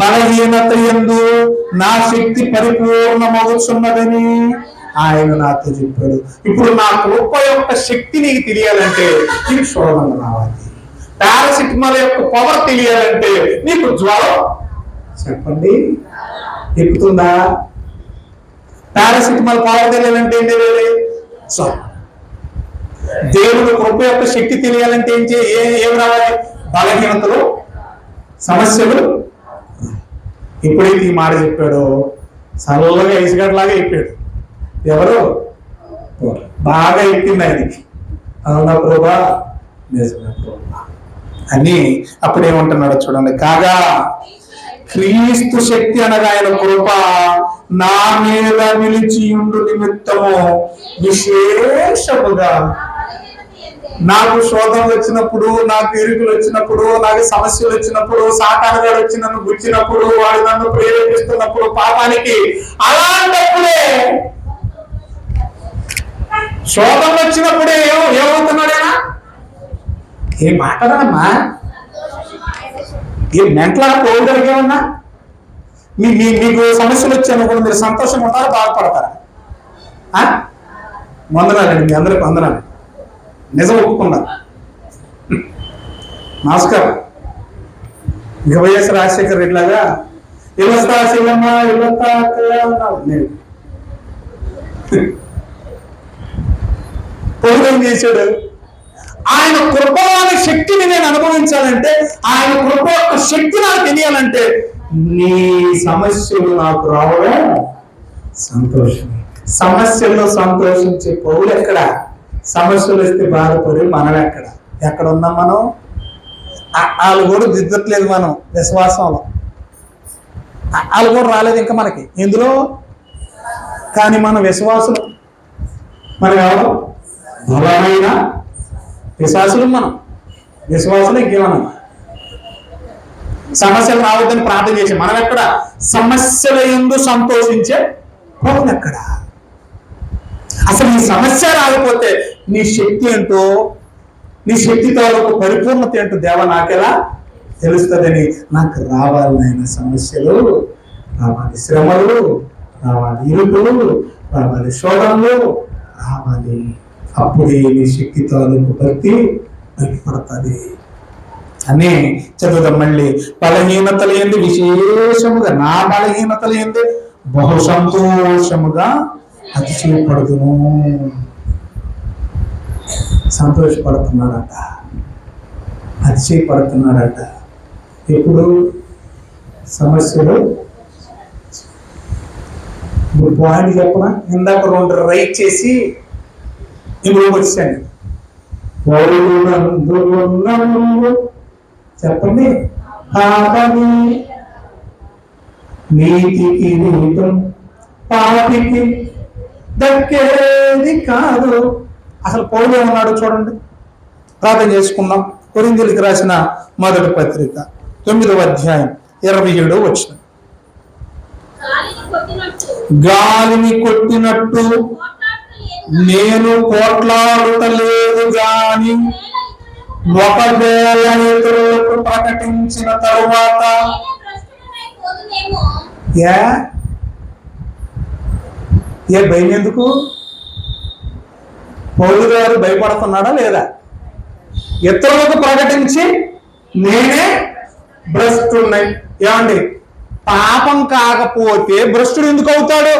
బలహీనత యందు నా శక్తి పరిపూర్ణమవుతున్నదని ఆయన నాతో చెప్పాడు. ఇప్పుడు నా కృప యొక్క శక్తి నీకు తెలియాలంటే నీకు శోధన రావాలి. పారాసిటమాల్ యొక్క పవర్ తెలియాలంటే నీకు జ్వరం చెప్పండి ఎక్కుతుందా? పారాసిటమాల్ పవర్ తెలియాలంటే ఏంటి? దేవుడు కృప యొక్క శక్తి తెలియాలంటే ఏం రావాలి? బలహీనతలు, సమస్యలు. ఎప్పుడైతే ఈ మాట చెప్పాడో చల్లగా ఇసుగడ్లాగా అయిపోయాడు. ఎవరు? బాగా ఎక్కింది ఆయనకి. అవునా ప్రభా, నిజమే ప్రభా అని అప్పుడేమంటున్నాడు చూడండి. కాగా క్రీస్తు శక్తి అనగా ఆయన కృప నా మీద నిలిచియుండు నిమిత్తము విశేషముగా నాకు శోధనలు వచ్చినప్పుడు, నాకు ఇరుకులు వచ్చినప్పుడు, నాకు సమస్యలు వచ్చినప్పుడు, సాతానుగాడు వచ్చి నన్ను గుచ్చినప్పుడు, వాడు నన్ను ప్రేరేపిస్తున్నప్పుడు పాపానికి, అలాంటప్పుడే శోధనలు వచ్చినప్పుడే ఏమవుతున్నాడేనా? ఏం మాట్లాడనమ్మా? ఏ మెంట్లా పోగలిగేమన్నా? మీకు సమస్యలు వచ్చాయనుకోండి, మీరు సంతోషంగా ఉంటారా, బాధపడతారా? వందనాలండి, మీ అందరికి వందనాలు. నిజం ఒప్పుకున్నారు. నమస్కారం. ఇక వైఎస్ రాజశేఖర రెడ్డి లాగా ఇల్లస్తా శివమ్మ ఇల్లస్తా నేను పొగం చేశాడు. ఆయన కృపలోని శక్తిని నేను అనుభవించాలంటే, ఆయన కృప యొక్క శక్తి నాకు తెలియాలంటే, నీ సమస్యలు నాకు రావడం సంతోషం. సమస్యల్లో సంతోషించే పౌలు ఎక్కడ? సమస్యలు వస్తే బాధపడి మనం ఎక్కడ ఉన్నాం? మనం వాళ్ళు కూడా దిద్దట్లేదు. మనం విశ్వాసంలో వాళ్ళు కూడా రాలేదు ఇంకా మనకి ఎందులో. కానీ మన విశ్వాసులు, మనం ఎవరు? బలమైన విశ్వాసులు. మనం విశ్వాసులు. ఇంకేమన్నా సమస్యలు రావద్దని ప్రార్థన చేసి మనం ఎక్కడ? సమస్యల యందు సంతోషించే పౌలు ఎక్కడ? అసలు ఈ సమస్య రాకపోతే నీ శక్తి ఏంటో, నీ శక్తితో ఒక పరిపూర్ణత ఏంటో దేవ నాకెలా తెలుస్తుందని. నాకు రావాలి నాయన, సమస్యలు రావాలి, శ్రమలు రావాలి, ఇరుకులు రావాలి, శోధనలు రావాలి. అప్పుడే నీ శక్తితో భక్తి బయటపడుతుంది అని చదువుదాం మళ్ళీ. బలహీనతలు ఏంది? విశేషముగా నా బలహీనతలు ఏంది? బహు సంతోషముగా అతిశయపడుతును. సంతోషపడుతున్నాడట, అతిశయపడుతున్నాడట. ఎప్పుడు? సమస్యలు. ఇప్పుడు పాయింట్ చెప్పనా? ఇందాక 2 రైట్ చేసి ఇప్పుడు వచ్చాను. చెప్పండి. పాపని నీతికి నీతం పాపికి దక్కేది కాదు. అసలు పౌలు ఏమన్నాడు చూడండి, ప్రార్థన చేసుకున్నాం. కొరింథీయులకు రాసిన మొదటి పత్రిక 9వ అధ్యాయం 27వ వచనం. గాలిని కొట్టినట్టు నేను పోట్లాడలేదు గాని ఒకవేళ ఇతరులకు ప్రకటించిన తరువాత ఏ భయం ఎందుకు? పౌలు గారు భయపడుతున్నాడా లేదా? ఇతరులకు ప్రకటించి నేనే భ్రష్టున్నాయి. ఏమండి, పాపం కాకపోతే భ్రష్టుడు ఎందుకు అవుతాడు?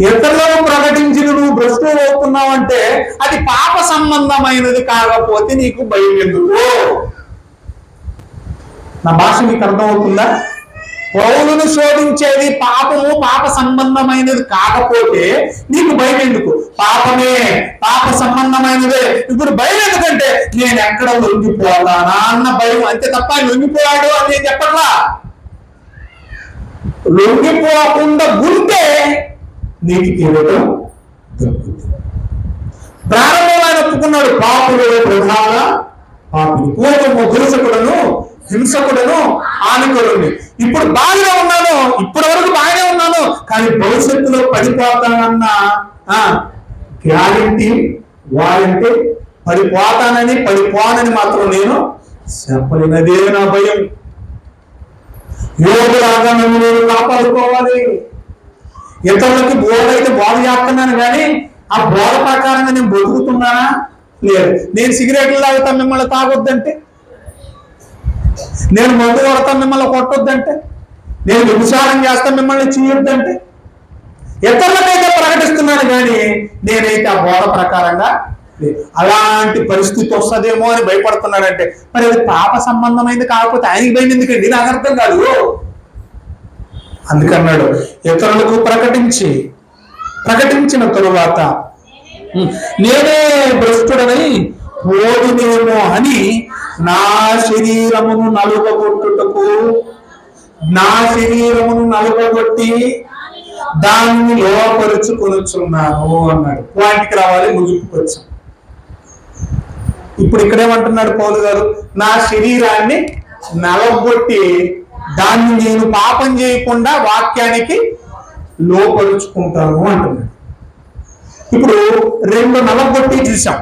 ఇతరులకు ప్రకటించి నువ్వు భ్రష్టుడు అవుతున్నావు అంటే అది పాప సంబంధమైనది కాకపోతే నీకు భయం ఎందుకు? నా భాష మీకు అర్థమవుతుందా? పౌలును శోధించేది పాపము, పాప సంబంధమైనది కాకపోతే నీకు భయం ఎందుకు? పాపమే, పాప సంబంధమైనదే. ఇప్పుడు భయం ఎందుకంటే నేను ఎక్కడ లొంగిపోతానా అన్న భయం అంతే తప్ప లొంగిపోయాడు అని నేను చెప్పట్లా. లొంగిపోకుండా ఉంటే నీకు కిరీటం దొరుకుతుంది. ప్రారంభంలో ఆయన ఒప్పుకున్నాడు, పాపులు ప్రధాన పాపులు, పూర్వము దురుసకుడను హింసకుడను హానికరుణ్ణి. ఇప్పుడు బాగానే ఉన్నాను, ఇప్పటి వరకు బాగానే ఉన్నాను, కానీ భవిష్యత్తులో పడిపోతానన్న గ్యారంటీ వారంటీ, పడిపోనని మాత్రం నేను చెప్పలేనదే నా భయం. యోగులాగా నన్ను నేను కాపాడుకోవాలి. ఇతరులకి బోధ అయితే బోధ చేస్తున్నాను, కానీ ఆ బోధ ప్రకారంగా నేను బతుకుతున్నానా లేదు. నేను సిగరెట్లు తాగుతా మిమ్మల్ని తాగొద్దంటే, నేను మందు కొడతా మిమ్మల్ని కొట్టొద్దంటే, నేను వ్యభిచారం చేస్తా మిమ్మల్ని చేయొద్దంటే, ఇతరులకైతే ప్రకటిస్తున్నాను, కానీ నేనైతే ఆ బోధ ప్రకారంగా అలాంటి పరిస్థితి వస్తుందేమో అని భయపడుతున్నాడంటే, మరి అది పాప సంబంధమైంది కాకపోతే ఆయనకి భయం ఎందుకండి? నాకు అర్థం కాదు. అందుకన్నాడు, ఇతరులకు ప్రకటించిన తరువాత నేనే భ్రష్టుడనై పోదునేమో అని నా శరీరమును నలుగగొట్టి దాన్ని లోపరుచుకొనుచున్నాను అన్నాడు. వాటికి రావాలి, ముగింపుకి వచ్చాం. ఇప్పుడు ఇక్కడేమంటున్నాడు పౌలు గారు? నా శరీరాన్ని నలగొట్టి దాన్ని నేను పాపం చేయకుండా వాక్యానికి లోపరుచుకుంటాను అంటున్నాడు. ఇప్పుడు 2 నలగొట్టి చూసాం.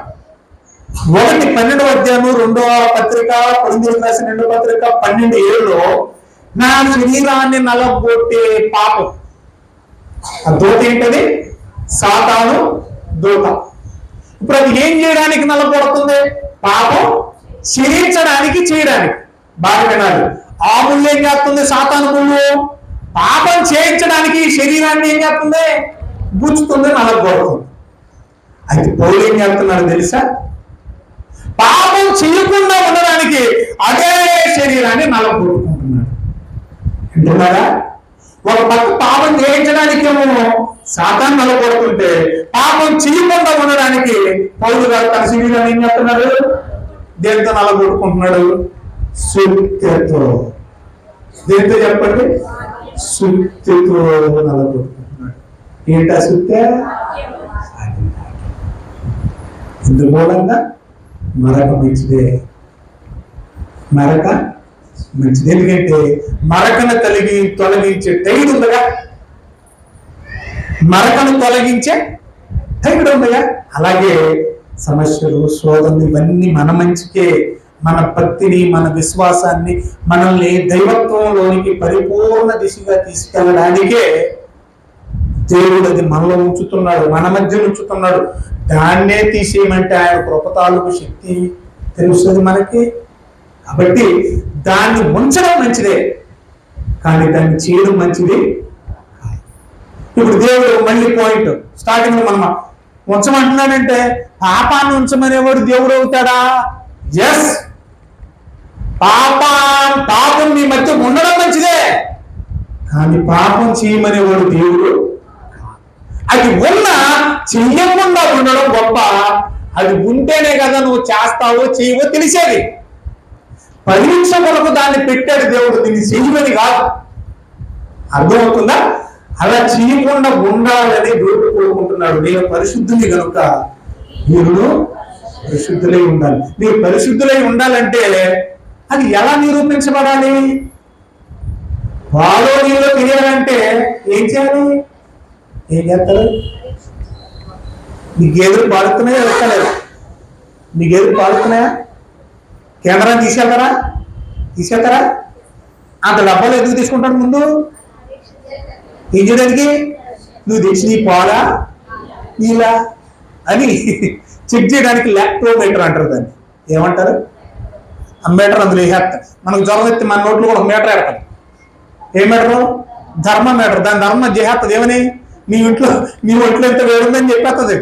ఒకటి 12వ అధ్యాయం 2వ పత్రిక, కొరింథీయులకు రాసిన 2వ పత్రిక 12:7లో నా శరీరాన్ని నలగొట్టే పాపం. ఆ దూత ఏంటది? సాతాను దూత. ఇప్పుడు అది ఏం చేయడానికి నలగొడుతుంది? పాపం క్షమించడానికి, చేయడానికి. బాగా వినాలి. ఆ ముళ్ళు ఏం చేస్తుంది? సాతాను ముళ్ళు పాపం చేయించడానికి శరీరాన్ని ఏం చేస్తుంది? గుచ్చుతుంది, నలగొడుతుంది. అయితే పౌలు ఏం చేస్తున్నాడు తెలుసా? పాపం చేయకుండా ఉండడానికి అదే శరీరాన్ని నలగొట్టుకుంటున్నాడు. వింటున్నారా? ఒక పక్క పాపం చేయించడానికేమో సాతాను నలగొడుతుంటే, పాపం చేయకుండా ఉండడానికి పౌలు గారు తన శరీరాన్ని ఏం చేస్తున్నాడు? దేంతో నలగొట్టుకుంటున్నాడు? సుత్తితో. దేంతో చెప్పండి? సుత్తితో నలగొట్టుకుంటున్నాడు. ఏంటా సుత్తే? ఇందు మూలంగా మరక మంచిదే. ఎందుకంటే మరకను తొలగించే టైడ్ ఉందిగా, మరకను తొలగించే టైడ్ ఉందిగా. అలాగే సమస్యలు, శోధనలు ఇవన్నీ మన మంచికే, మన భక్తిని, మన విశ్వాసాన్ని, మనల్ని దైవత్వంలోనికి పరిపూర్ణ దిశగా తీసుకెళ్ళడానికే దేవుడు అది మనలో ఉంచుతున్నాడు, మన మధ్య ఉంచుతున్నాడు. దాన్నే తీసేయమంటే ఆయన కృప తాలూకు శక్తి తెలుస్తుంది మనకి. కాబట్టి దాన్ని ఉంచడం మంచిదే, కానీ దాన్ని చేయడం మంచిది. ఇప్పుడు దేవుడు మళ్ళీ పాయింట్ స్టార్టింగ్ లో మనం ఉంచమంటున్నాడంటే, పాపాన్ని ఉంచమనేవాడు దేవుడు అవుతాడా? ఎస్. పాపం మీ మధ్య ఉండడం మంచిదే, కానీ పాపం చేయమనేవాడు దేవుడు. అది ఉన్నా చెయ్యకుండా ఉండడం గొప్ప. అది ఉంటేనే కదా నువ్వు చేస్తావో చేయవో తెలిసేది. పరీక్ష కొరకు దాన్ని పెట్టాడు దేవుడు, దీన్ని చెయ్యమని కాదు. అర్థమవుతుందా? అలా చేయకుండా ఉండాలని దేవుడు కోరుకుంటున్నాడు. నేను పరిశుద్ధుని కనుక మీరు పరిశుద్ధులై ఉండాలి. మీరు పరిశుద్ధులై ఉండాలంటే అది ఎలా నిరూపించబడాలి? వాలో నీలో తెలియాలంటే ఏం చేయాలి? ఏం చేస్తారు? మీ గేదెలు పాడుతున్నాయా? ఎక్కలేదు. మీ గేదెలు పాడుతున్నాయా? కేంద్రాన్ని తీసేస్తారా? అంత డబ్బాలు ఎందుకు తీసుకుంటాడు? ముందు ఏం చేయడానికి? నువ్వు తెచ్చి నీ పాలా నీలా అని చెక్ చేయడానికి లాక్టోమీటర్ అంటారు. దాన్ని ఏమంటారు? మీటర్. అందులో వేసేస్తారు. మనకు జ్వరం ఎత్తి మన నోట్లో కూడా ఒక మీటర్ వేస్తాం. ఏ మీటరు? ధర్మమీటర్. దాని ధర్మం చేస్తుంది. ఏమని? నీ ఒంట్లో ఎంత వేడుందని చెప్పేస్తుంది.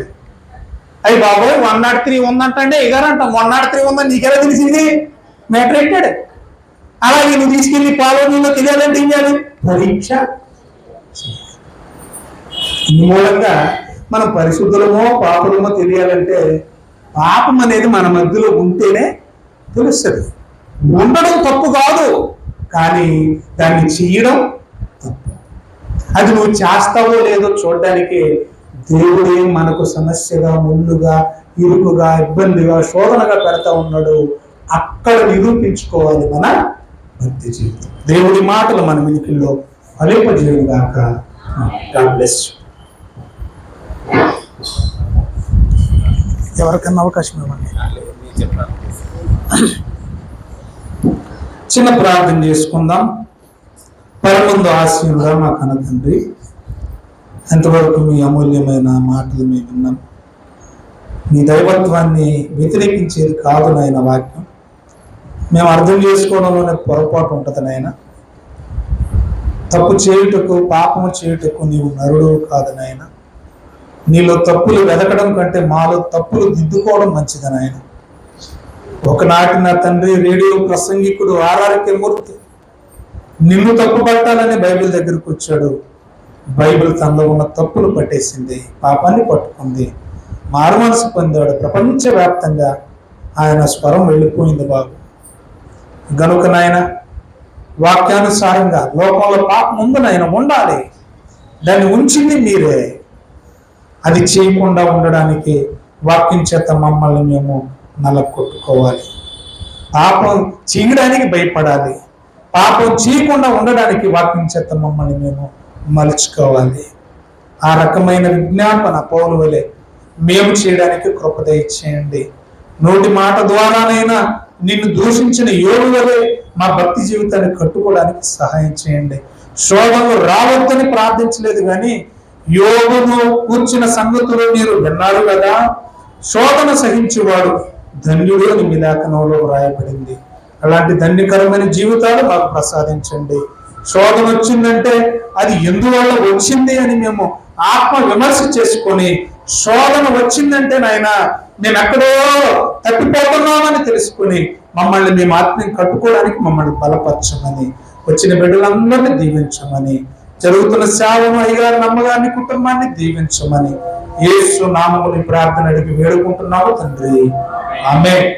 అయ్యి బాబోయ్ 103 ఉందంటే ఎగారంటాం. 103 ఉందని నీకెలా తెలిసింది? మీటర్ ఎట్టాడు. అలాగే నువ్వు తీసుకెళ్ళి పాలో నీలో తెలియాలంటే ఏం చేయాలి? పరీక్ష. ఈ మూలంగా మనం పరిశుద్ధులమో పాపులమో తెలియాలంటే పాపం అనేది మన మధ్యలో ఉంటేనే తెలుస్తుంది. ఉండడం తప్పు కాదు, కానీ దాన్ని చేయడం తప్పు. అది నువ్వు చేస్తావో లేదో చూడడానికి దేవుడే మనకు సమస్యగా, ముళ్ళుగా, ఇరుకుగా, ఇబ్బందిగా, శోధనగా పెడతా ఉన్నాడు. అక్కడ నిరూపించుకోవాలి మన భక్తి జీవితం. దేవుడి మాటలు మన వినికిల్లో ఫలింపజేయను గాక. God bless you. ఎవరికన్నా అవకాశం ఇవ్వండి. చిన్న ప్రార్థన చేసుకుందాం. పరమందు ఆశీనుడా మా కన్న తండ్రి, ఎంతవరకు మీ అమూల్యమైన మాటలు మేము విన్నాం. మీ దైవత్వాన్ని వ్యతిరేకించేది కాదు నాయన వాక్యం. మేము అర్థం చేసుకోవడంలోనే పొరపాటు ఉంటుంది నాయన. తప్పు చేయుటకు, పాపము చేయుటకు నీవు నరుడు కాదు నాయన. నీలో తప్పులు వెతకడం కంటే మాలో తప్పులు దిద్దుకోవడం మంచిది నాయన. ఒకనాటి నా తండ్రి రేడియో ప్రసంగికుడు ఆర్ఆర్కే మూర్తి నిన్ను తప్పు పట్టాలని బైబిల్ దగ్గరకు వచ్చాడు. బైబిల్ తనలో ఉన్న తప్పులు పట్టేసింది, పాపాన్ని పట్టుకుంది, మారు మనసు పొందాడు. ప్రపంచవ్యాప్తంగా ఆయన స్వరం వెళ్ళిపోయింది బాబు. గనుక నాయన వాక్యానుసారంగా లోకంలో పాపం ముందు నాయన ఉండాలి, దాన్ని ఉంచింది మీరే. అది చేయకుండా ఉండడానికి వాక్యం చేత మమ్మల్ని మేము నలకొట్టుకోవాలి. పాపం చేయడానికి భయపడాలి, పాపం చేయకుండా ఉండడానికి వాక్యం చేత మమ్మల్ని మేము మలుచుకోవాలి. ఆ రకమైన విజ్ఞాపన పౌలు వలె మేము చేయడానికి కృప దయచేయండి. నోటి మాట ద్వారానైనా నిన్ను దూషించిన యోగు వలె మా భక్తి జీవితాన్ని కట్టుకోవడానికి సహాయం చేయండి. శోధనలు రావద్దని ప్రార్థించలేదు కానీ యోగును కూర్చిన సంగతులు మీరు విన్నారు కదా. శోధన సహించేవాడు ధన్యుడు అని మీ లేఖనంలో వ్రాయబడింది. అలాంటి ధన్యకరమైన జీవితాలు మాకు ప్రసాదించండి. శోధన వచ్చిందంటే అది ఎందువల్ల వచ్చింది అని మేము ఆత్మ విమర్శ చేసుకొని, శోధన వచ్చిందంటే నాయన మేము ఎక్కడో తప్పిపోతున్నామని తెలుసుకుని మమ్మల్ని మేము ఆత్మీయం కట్టుకోవడానికి మమ్మల్ని బలపరచమని, వచ్చిన బిడ్డలందరినీ దీవించమని, జరుగుతున్న సేవను అయ్యగారి నమ్మగాన్ని కుటుంబాన్ని దీవించమని యేసు నామములో ప్రార్థన అడిగి వేడుకుంటున్నాము తండ్రి. ఆమేన్.